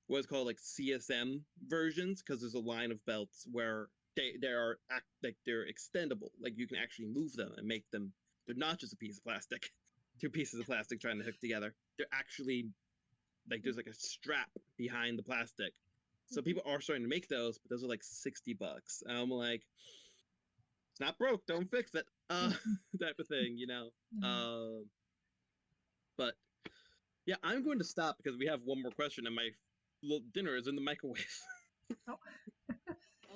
what's called like CSM versions, because there's a line of belts where they're extendable. Like you can actually move them and make them. They're not just a piece of plastic, 2 pieces of plastic trying to hook together. They're actually like there's like a strap behind the plastic. So people are starting to make those, but those are like $60. And I'm like, it's not broke, don't fix it. Type of thing, you know. But yeah, I'm going to stop because we have one more question and my little dinner is in the microwave. Oh.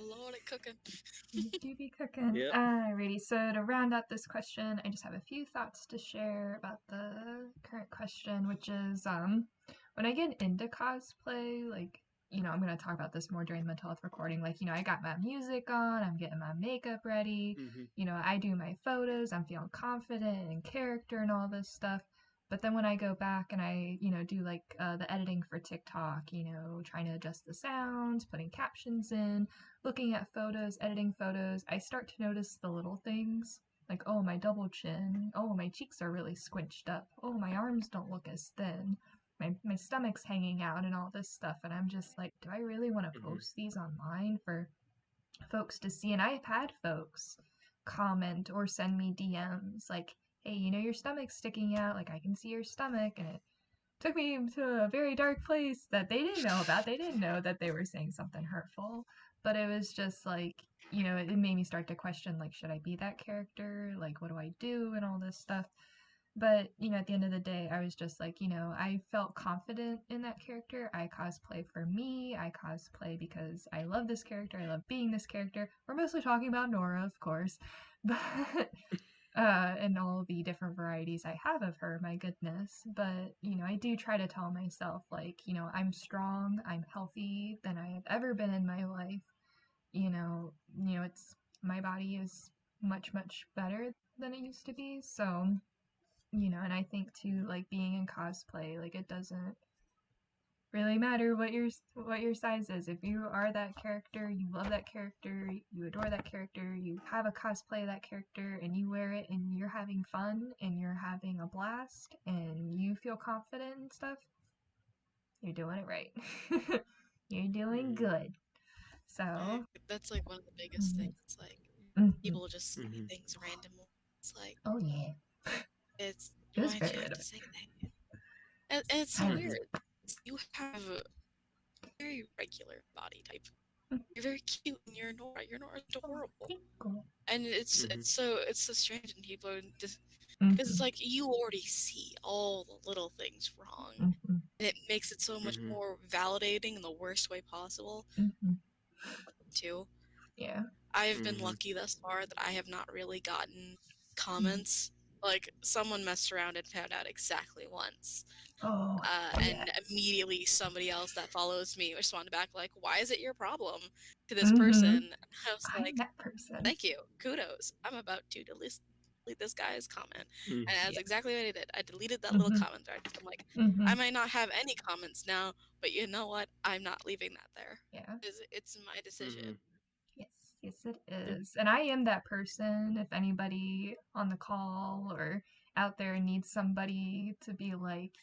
Oh Lord, it cooking. You do be cooking. Yep. Alrighty, so to round out this question, I just have a few thoughts to share about the current question, which is when I get into cosplay, like, you know, I'm going to talk about this more during the mental health recording. Like, you know, I got my music on, I'm getting my makeup ready, you know, I do my photos, I'm feeling confident in character and all this stuff. But then when I go back and I, you know, do like the editing for TikTok, you know, trying to adjust the sounds, putting captions in, looking at photos, editing photos, I start to notice the little things. Like, oh, my double chin. Oh, my cheeks are really squinched up. Oh, my arms don't look as thin. My stomach's hanging out and all this stuff. And I'm just like, do I really want to post these online for folks to see? And I've had folks comment or send me DMs like, hey, you know, your stomach's sticking out. Like, I can see your stomach. And it took me to a very dark place that they didn't know about. They didn't know that they were saying something hurtful. But it was just like, you know, it made me start to question, like, should I be that character? Like, what do I do? And all this stuff. But, you know, at the end of the day, I was just like, you know, I felt confident in that character. I cosplay for me. I cosplay because I love this character. I love being this character. We're mostly talking about Nora, of course. But and all the different varieties I have of her, my goodness. But, you know, I do try to tell myself, like, you know, I'm strong, I'm healthy than I have ever been in my life. You know, it's my body is much, much better than it used to be. So, you know, and I think too, like being in cosplay, like it doesn't really matter what your size is. If you are that character, you love that character, you adore that character, you have a cosplay of that character and you wear it and you're having fun and you're having a blast and you feel confident and stuff, you're doing it right. You're doing good. So That's like one of the biggest things. It's like people just say things randomly. It's like, oh yeah, it's it was why very do you have random. to say that? And it's so weird. You have a very regular body type. You're very cute, and you're Nora. You're Nora adorable, and it's so strange, and people are just because it's like you already see all the little things wrong, and it makes it so much more validating in the worst way possible. Too. Yeah. I've been lucky thus far that I have not really gotten comments. Like, someone messed around and found out exactly once. And immediately somebody else that follows me responded back, like, why is it your problem to this person? And I was like, that person. thank you. Kudos. I'm about to delete this guy's comment. Mm. And that's Yeah. exactly what I did. I deleted that little Mhm. comment thread. I'm like, Mhm. I might not have any comments now, but you know what? I'm not leaving that there. Yeah. It's my decision. Yes, yes, it is. And I am that person. If anybody on the call or out there needs somebody to be like,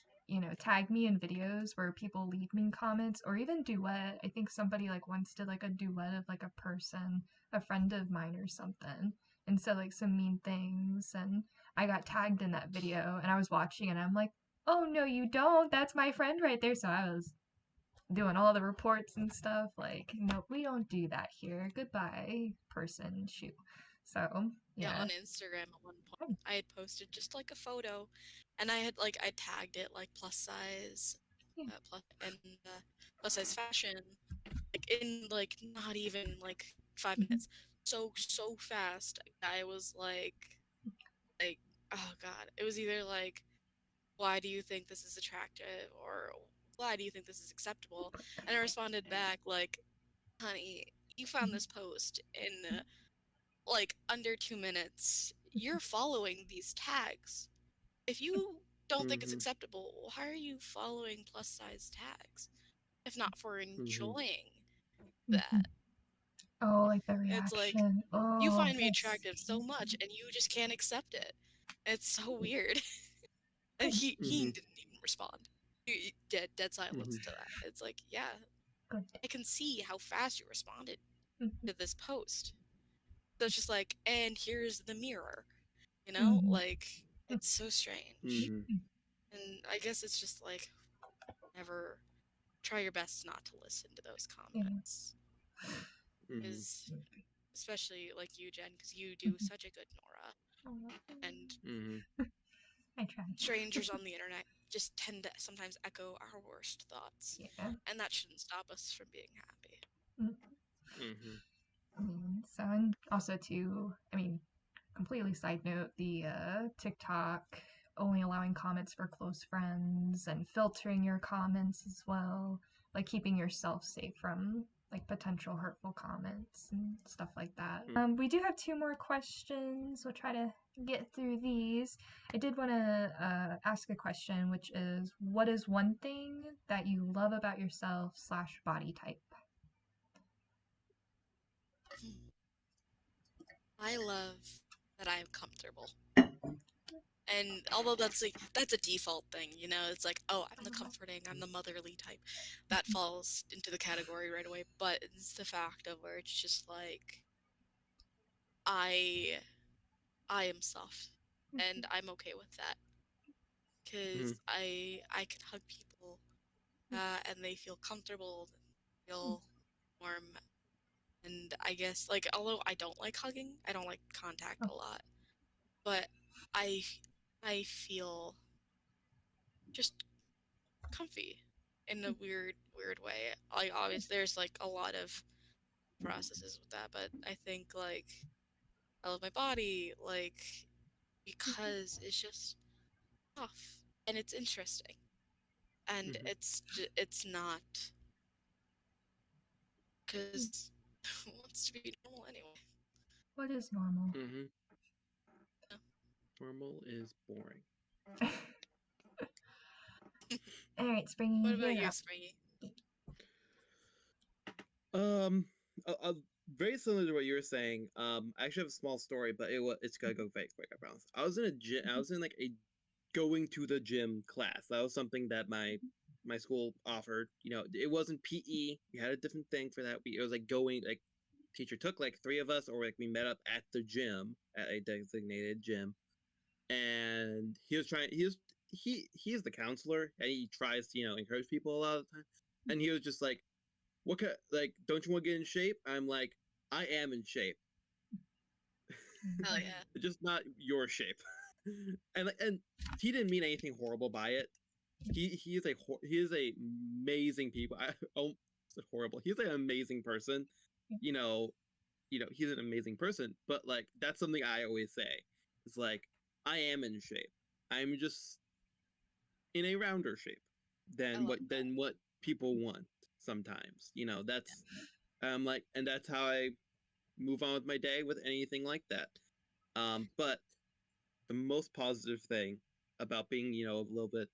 tag me in videos where people leave me comments or even duet. I think somebody like once did like a duet of like a person, a friend of mine or something, and said like some mean things. And I got tagged in that video and I was watching and I'm like, oh no, you don't. That's my friend right there. So I was doing all the reports and stuff. Like, nope, we don't do that here. Goodbye, person. Shoot. So, Yeah, yeah. on Instagram at one point, I had posted just like a photo, and I had like I tagged it like plus size, Yeah. plus size fashion, like in like not even like 5 Mhm. minutes. So fast. I was like oh god, it was either like, why do you think this is attractive, or why do you think this is acceptable? And I responded back like, honey, you found this post in like under 2 minutes. You're following these tags. If you don't think it's acceptable, why are you following plus size tags? If not for enjoying that. Oh, like the It's like, reaction. you Oh, find me that's attractive so much and you just can't accept it. It's so weird. And he didn't even respond. Dead silence to that. It's like, yeah, good. I can see how fast you responded Mhm. to this post. So it's just like, and here's the mirror. Mhm. Like, it's so strange. Mhm. And I guess it's just like, never try your best not to listen to those Yeah. comments. Is especially like you, Jen, because you do Mhm. such a good Nora. Oh, And I tried. strangers on the internet just tend to sometimes echo our worst thoughts. Yeah. And that shouldn't stop us from being happy. So, and also too, I mean, completely side note, the TikTok only allowing comments for close friends and filtering your comments as well, like keeping yourself safe from like potential hurtful comments and stuff like that. We do have 2 more questions. We'll try to get through these. I did want to ask a question, which is, what is one thing that you love about yourself / body type? I love that I'm comfortable. And although that's a default thing, it's like, oh, I'm the comforting, I'm the motherly type. That falls into the category right away. But it's the fact of where it's just like, I am soft, and I'm okay with that, because I can hug people, and they feel comfortable, and feel warm. And I guess, like, although I don't like hugging, I don't like contact a lot, but I feel just comfy in a weird way. Like, obviously there's like a lot of processes with that, but I think like I love my body, like, because it's just tough and it's interesting, and it's not because who wants to be normal anyway? What is normal? Yeah. Normal is boring. All right, Springy, What about you're you, up. Springy? Very similar to what you were saying. I actually have a small story, but it's gonna go very quick. I promise. I was in a gym. I was in like a going to the gym class. That was something that my school offered. It wasn't PE. We had a different thing for that. It was like going like teacher took like 3 of us, or like we met up at the gym at a designated gym, and he was trying. He's the counselor, and he tries to encourage people a lot of the time. And he was just like, "What like? Don't you want to get in shape?" I'm like, "I am in shape, Hell yeah. just not your shape." and he didn't mean anything horrible by it. He is a amazing people. Horrible. He's an amazing person. You know, he's an amazing person. But like that's something I always say. It's like I am in shape. I'm just in a rounder shape I than love what people want sometimes. That's like, and that's how I move on with my day with anything like that. But the most positive thing about being, a little bit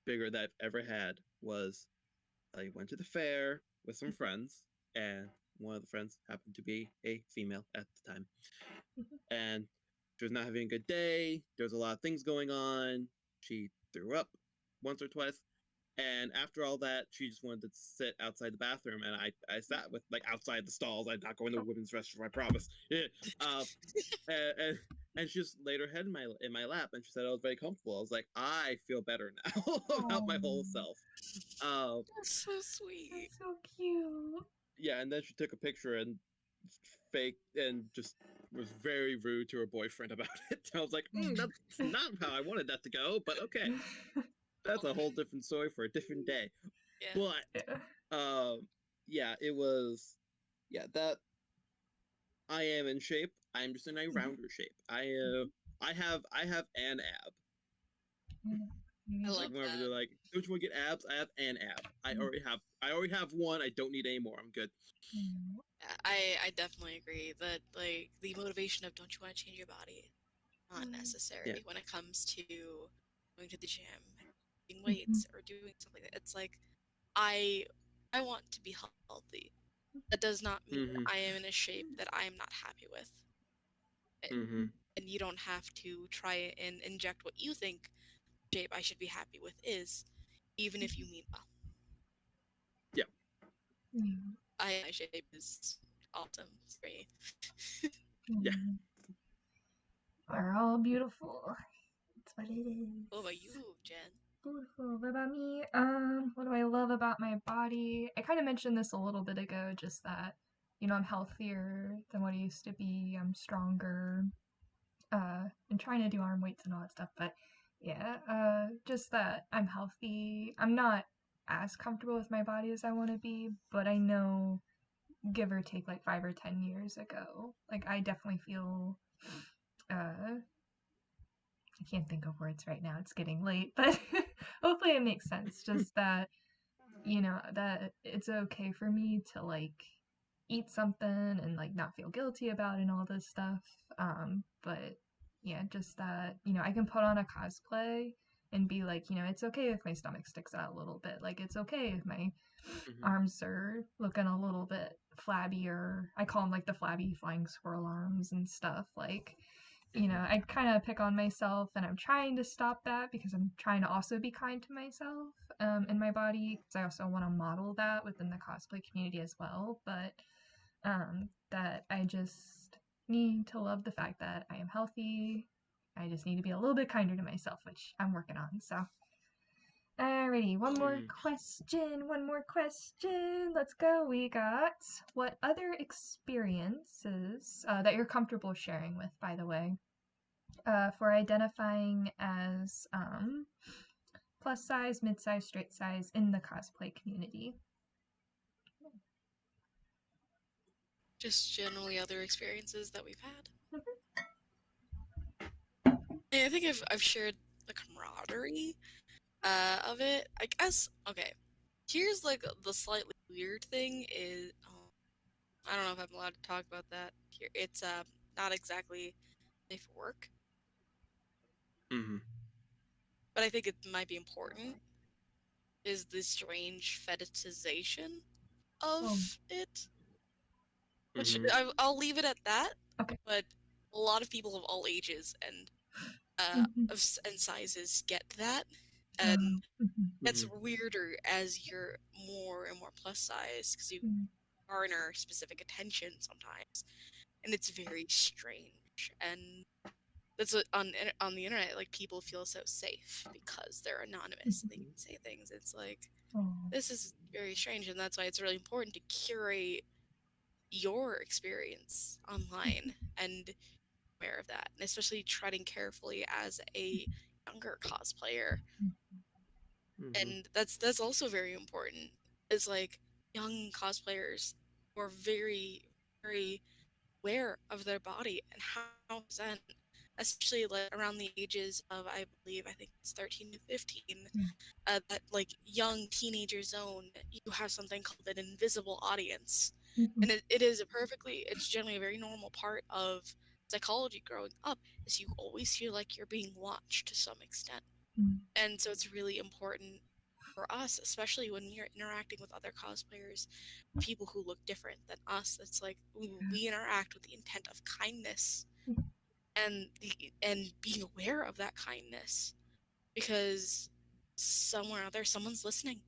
bigger that I've ever had was I went to the fair with some friends, and one of the friends happened to be a female at the time. And she was not having a good day. There was a lot of things going on. She threw up once or twice. And after all that, she just wanted to sit outside the bathroom, and I sat with outside the stalls. I'm not going to the women's restroom, I promise. Yeah. And she just laid her head in my lap, and she said I was very comfortable. I was like, I feel better now about my whole self. That's so sweet. That's so cute. Yeah, and then she took a picture and fake and just was very rude to her boyfriend about it. I was like, that's not how I wanted that to go, but okay. That's a whole different story for a different day. Yeah. But yeah, it was that I am in shape. I'm just in a rounder shape. I have an ab. I love Like whenever that. they're like, don't you want to get abs? I have an ab. I already have one. I don't need any more. I'm good. Yeah, I definitely agree that like the motivation of don't you want to change your body not necessary when it comes to going to the gym, doing weights, or doing something. It's like I want to be healthy. That does not mean I am in a shape that I am not happy with. And you don't have to try and inject what you think shape I should be happy with is, even if you mean well. Yeah. My shape is awesome for me. Yeah. We're all beautiful. That's what it is. What about you, Jen? Beautiful. What about me? What do I love about my body? I kind of mentioned this a little bit ago, just that, I'm healthier than what I used to be. I'm stronger. And trying to do arm weights and all that stuff, but yeah, just that I'm healthy. I'm not as comfortable with my body as I want to be, but I know, give or take like 5 or 10 years ago, like I definitely feel, I can't think of words right now. It's getting late, but hopefully it makes sense. Just that, that it's okay for me to like eat something and like not feel guilty about it and all this stuff. But yeah, just that, I can put on a cosplay and be like, it's okay if my stomach sticks out a little bit. Like, it's okay if my arms are looking a little bit flabbier. I call them like the flabby flying squirrel arms and stuff. Like, I kind of pick on myself, and I'm trying to stop that because I'm trying to also be kind to myself in my body, because I also want to model that within the cosplay community as well. But that I just need to love the fact that I am healthy. I just need to be a little bit kinder to myself, which I'm working on. So, alrighty, one more question. Let's go. We got, what other experiences that you're comfortable sharing with, by the way, for identifying as plus size, mid size, straight size in the cosplay community? Just generally other experiences that we've had. Mm-hmm. And I think I've shared the camaraderie of it. I guess, okay, here's like the slightly weird thing is, I don't know if I'm allowed to talk about that here. It's not exactly safe for work. But I think it might be important, is the strange fetishization of it. Which I'll leave it at that. Okay. But a lot of people of all ages and and sizes get that, and gets weirder as you're more and more plus size because you garner specific attention sometimes, and it's very strange. And that's what, on the internet, like, people feel so safe because they're anonymous and they can say things. It's like, this is very strange, and that's why it's really important to curate your experience online and aware of that, and especially treading carefully as a younger cosplayer. And that's also very important, is like young cosplayers who are very, very aware of their body and how to present, especially like around the ages of, I think it's 13 to 15, that like young teenager zone. You have something called an invisible audience, and it is it's generally a very normal part of psychology growing up is you always feel like you're being watched to some extent. Mm. And so it's really important for us, especially when you're interacting with other cosplayers, people who look different than us. It's like we interact with the intent of kindness and being aware of that kindness, because somewhere out there someone's listening,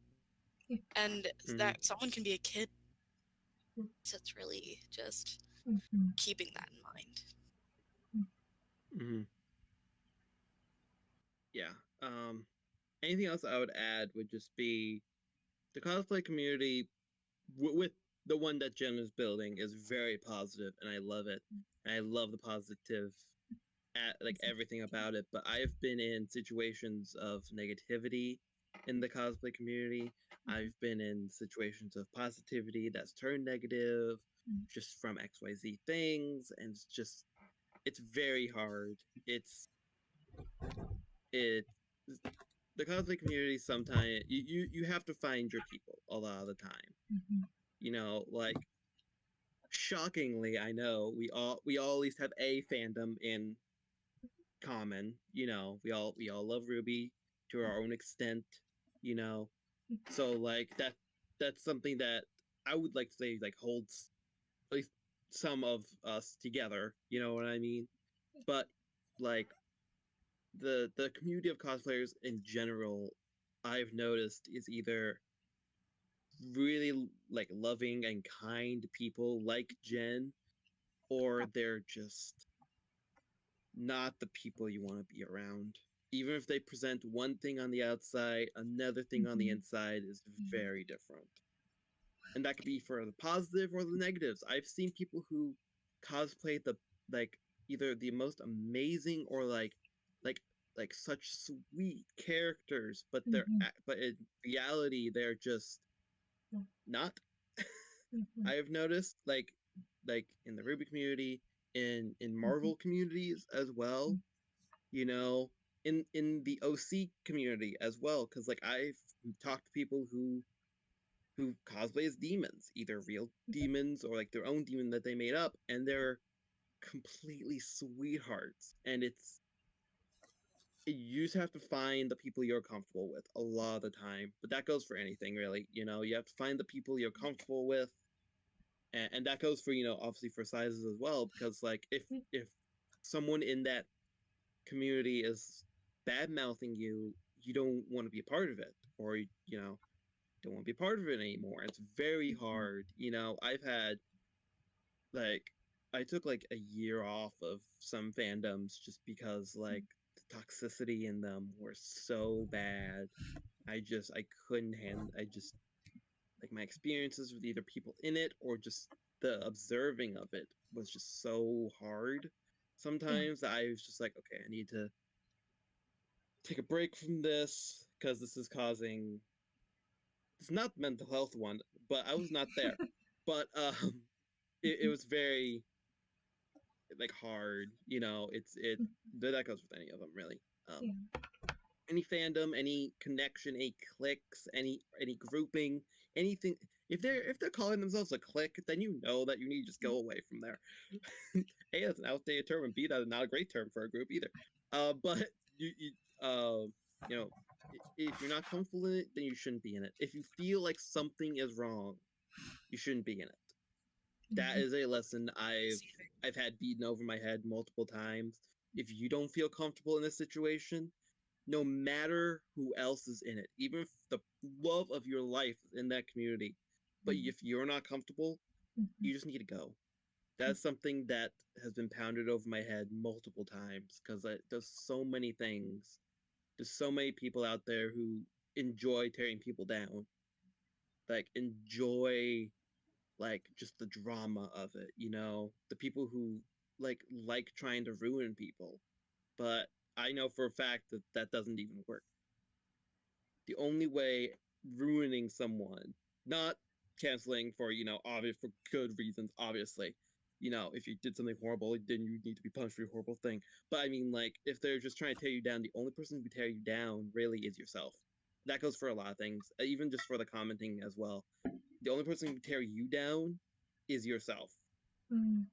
Yeah. and Mhm. that someone can be a kid. Mm. So it's really just Mhm. keeping that in mind. Mm-hmm. Yeah. Anything else I would add would just be the cosplay community with the one that Jen is building is very positive, and I love it. And I love the positive at like everything about it. But I've been in situations of negativity in the cosplay community. I've been in situations of positivity that's turned negative just from XYZ things, and it's very hard. It the cosplay community sometimes you have to find your people a lot of the time. Mhm. You know, like shockingly, I know we all at least have a fandom in common. You know, we all love Ruby to our own extent. You know, so like that's something that I would like to say like holds at least some of us together. You know what I mean? But like the community of cosplayers in general, I've noticed is either really like loving and kind people like Jen, or they're just not the people you want to be around. Even if they present one thing on the outside, another thing on the Mhm. inside is very different. And that could be for the positive or the negatives. I've seen people who cosplay the like either the most amazing or like like such sweet characters, but Mhm. but in reality they're just Yeah. not. Mhm. I have noticed like in the Ruby community, in Marvel communities as well, you know, in the OC community as well, because like I've talked to people who cosplay as demons, either real demons or like their own demon that they made up, and they're completely sweethearts. And you just have to find the people you're comfortable with a lot of the time. But that goes for anything really. You know, you have to find the people you're comfortable with, and that goes for obviously for sizes as well. Because like if someone in that community is bad mouthing you, you don't want to be a part of it, or don't want to be a part of it anymore. It's very hard. I've had like I took like a year off of some fandoms just because like the toxicity in them were so bad. I couldn't handle. I just like my experiences with either people in it or just the observing of it was just so hard. Sometimes that I was just like, okay, I need to take a break from this because this is causing. It's not the mental health one, but I was not there. But it was very like hard. That goes with any of them really. Yeah. Any fandom, any connection, any cliques, any grouping, anything. If they're calling themselves a clique, then you know that you need to just go away from there. A, that's an outdated term, and B, that is not a great term for a group either. But you know, if you're not comfortable in it, then you shouldn't be in it. If you feel like something is wrong, you shouldn't be in it. That is a lesson I've had beaten over my head multiple times. If you don't feel comfortable in this situation, no matter who else is in it, even if the love of your life is in that community, but if you're not comfortable, you just need to go. That's something that has been pounded over my head multiple times because there's so many things. There's so many people out there who enjoy tearing people down, like enjoy like just the drama of it. The people who like trying to ruin people, but I know for a fact that that doesn't even work. The only way ruining someone, not canceling for obvious for good reasons, obviously. If you did something horrible, then you need to be punished for your horrible thing. But I mean, like, if they're just trying to tear you down, the only person who can tear you down really is yourself. That goes for a lot of things, even just for the commenting as well. The only person who can tear you down is yourself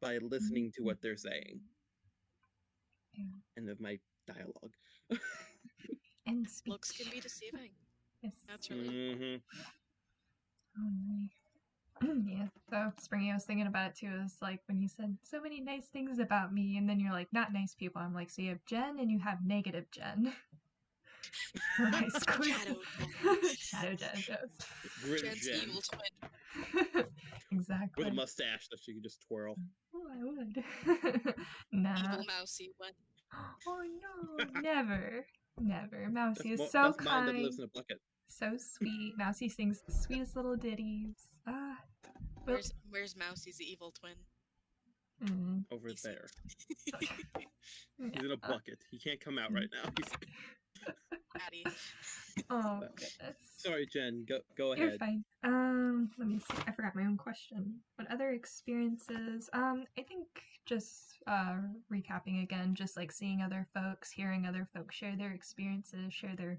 by listening to what they're saying. Yeah. End of my dialogue. And speech. Looks can be deceiving. Yes. Naturally. Mm-hmm. Oh my. Yeah. So Springy, I was thinking about it too. It was like when you said so many nice things about me, and then you're like, not nice people. I'm like, so you have Jen and you have negative Jen. For high school. Shadow Shadow Jen, yes. Grim Jen's Jen evil twin. Exactly. with a mustache that she could just twirl. Oh, I would. Nah. Evil mousy one. Oh no, never. Never. Mousy is That's so that's mine that kind. lives in a bucket. So sweet. Mousy sings the sweetest little ditties. Ah. Well, Where's Mousy's evil twin? Over He's there. yeah. He's in a bucket. He can't come out right now. He's... Patty. Oh goodness. Sorry, Jen. Go You're ahead. fine. Let me see. I forgot my own question. What other experiences? I think just recapping again, just like seeing other folks, hearing other folks share their experiences, share their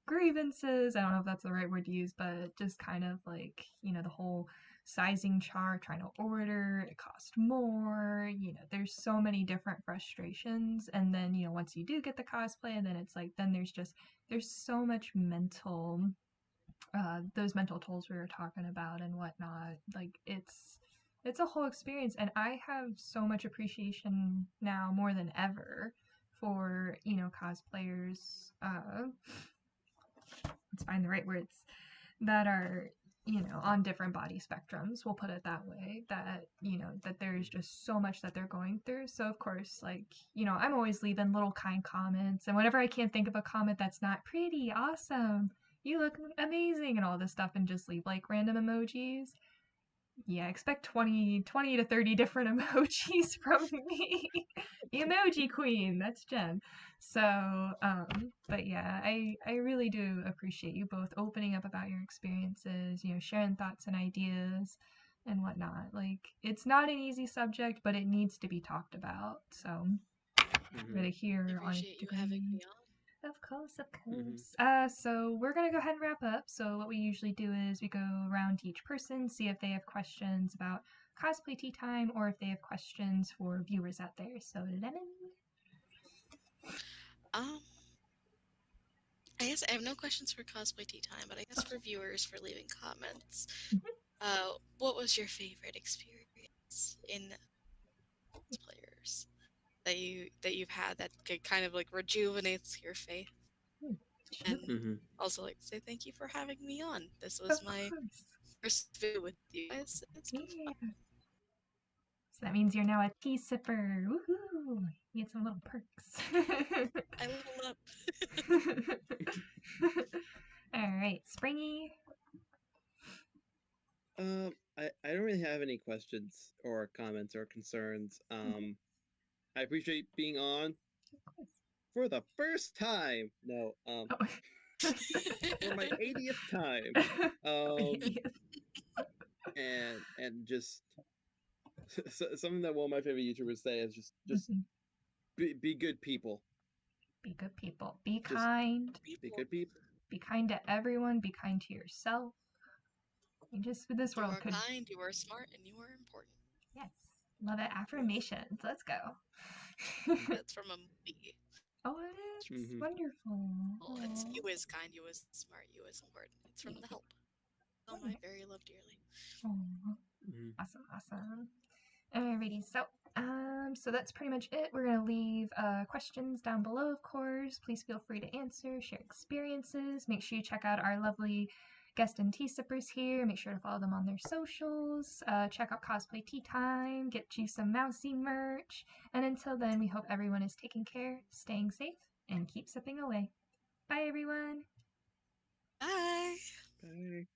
grievances. I don't know if that's the right word to use, but just kind of like, the whole sizing chart, trying to order, it costs more, there's so many different frustrations. And then, once you do get the cosplay, and then it's like, then there's so much those mental tolls we were talking about and whatnot. Like it's a whole experience, and I have so much appreciation now more than ever for cosplayers. Let's find the right words that are on different body spectrums, we'll put it that way, that that there's just so much that they're going through. So of course, like, I'm always leaving little kind comments, and whenever I can't think of a comment that's not pretty awesome, you look amazing and all this stuff, and just leave like random emojis. Yeah, expect 20 to 30 different emojis from me. The emoji queen, that's Jen. So, but yeah, I really do appreciate you both opening up about your experiences, sharing thoughts and ideas and whatnot. Like, it's not an easy subject, but it needs to be talked about. So, really I here on appreciate you having me on. of course, of course. So we're gonna go ahead and wrap up. So what we usually do is we go around to each person, see if they have questions about cosplay tea time, or if they have questions for viewers out there. So Lemon. I guess I have no questions for cosplay tea time, but I guess for viewers for leaving comments. What was your favorite experience in cosplayers that you've had that kind of like rejuvenates your faith? And also like say thank you for having me on. This was my first video with you guys. It's been fun. So that means you're now a tea sipper. Woohoo! You get some little perks. I leveled up. Alright, Springy. I don't really have any questions or comments or concerns. I appreciate being on for the first time. No, for my 80th time. And just something that one of my favorite YouTubers say is just be good people. Be good people. Be kind. Be good people. Be kind to everyone. Be kind to yourself. And just for this world, you are kind, you are smart, and you are important. Yes, love it. Affirmations. Let's go. That's from a movie. Oh, it is wonderful. Well, it's you is kind, you is smart, you is important. It's from The Help. Oh, my very love dearly. Awesome. Alrighty, so that's pretty much it. We're gonna leave questions down below, of course. Please feel free to answer, share experiences. Make sure you check out our lovely guest and tea sippers here. Make sure to follow them on their socials. Check out Cosplay Tea Time. Get you some Mousy merch. And until then, we hope everyone is taking care, staying safe, and keep sipping away. Bye, everyone. Bye. Bye.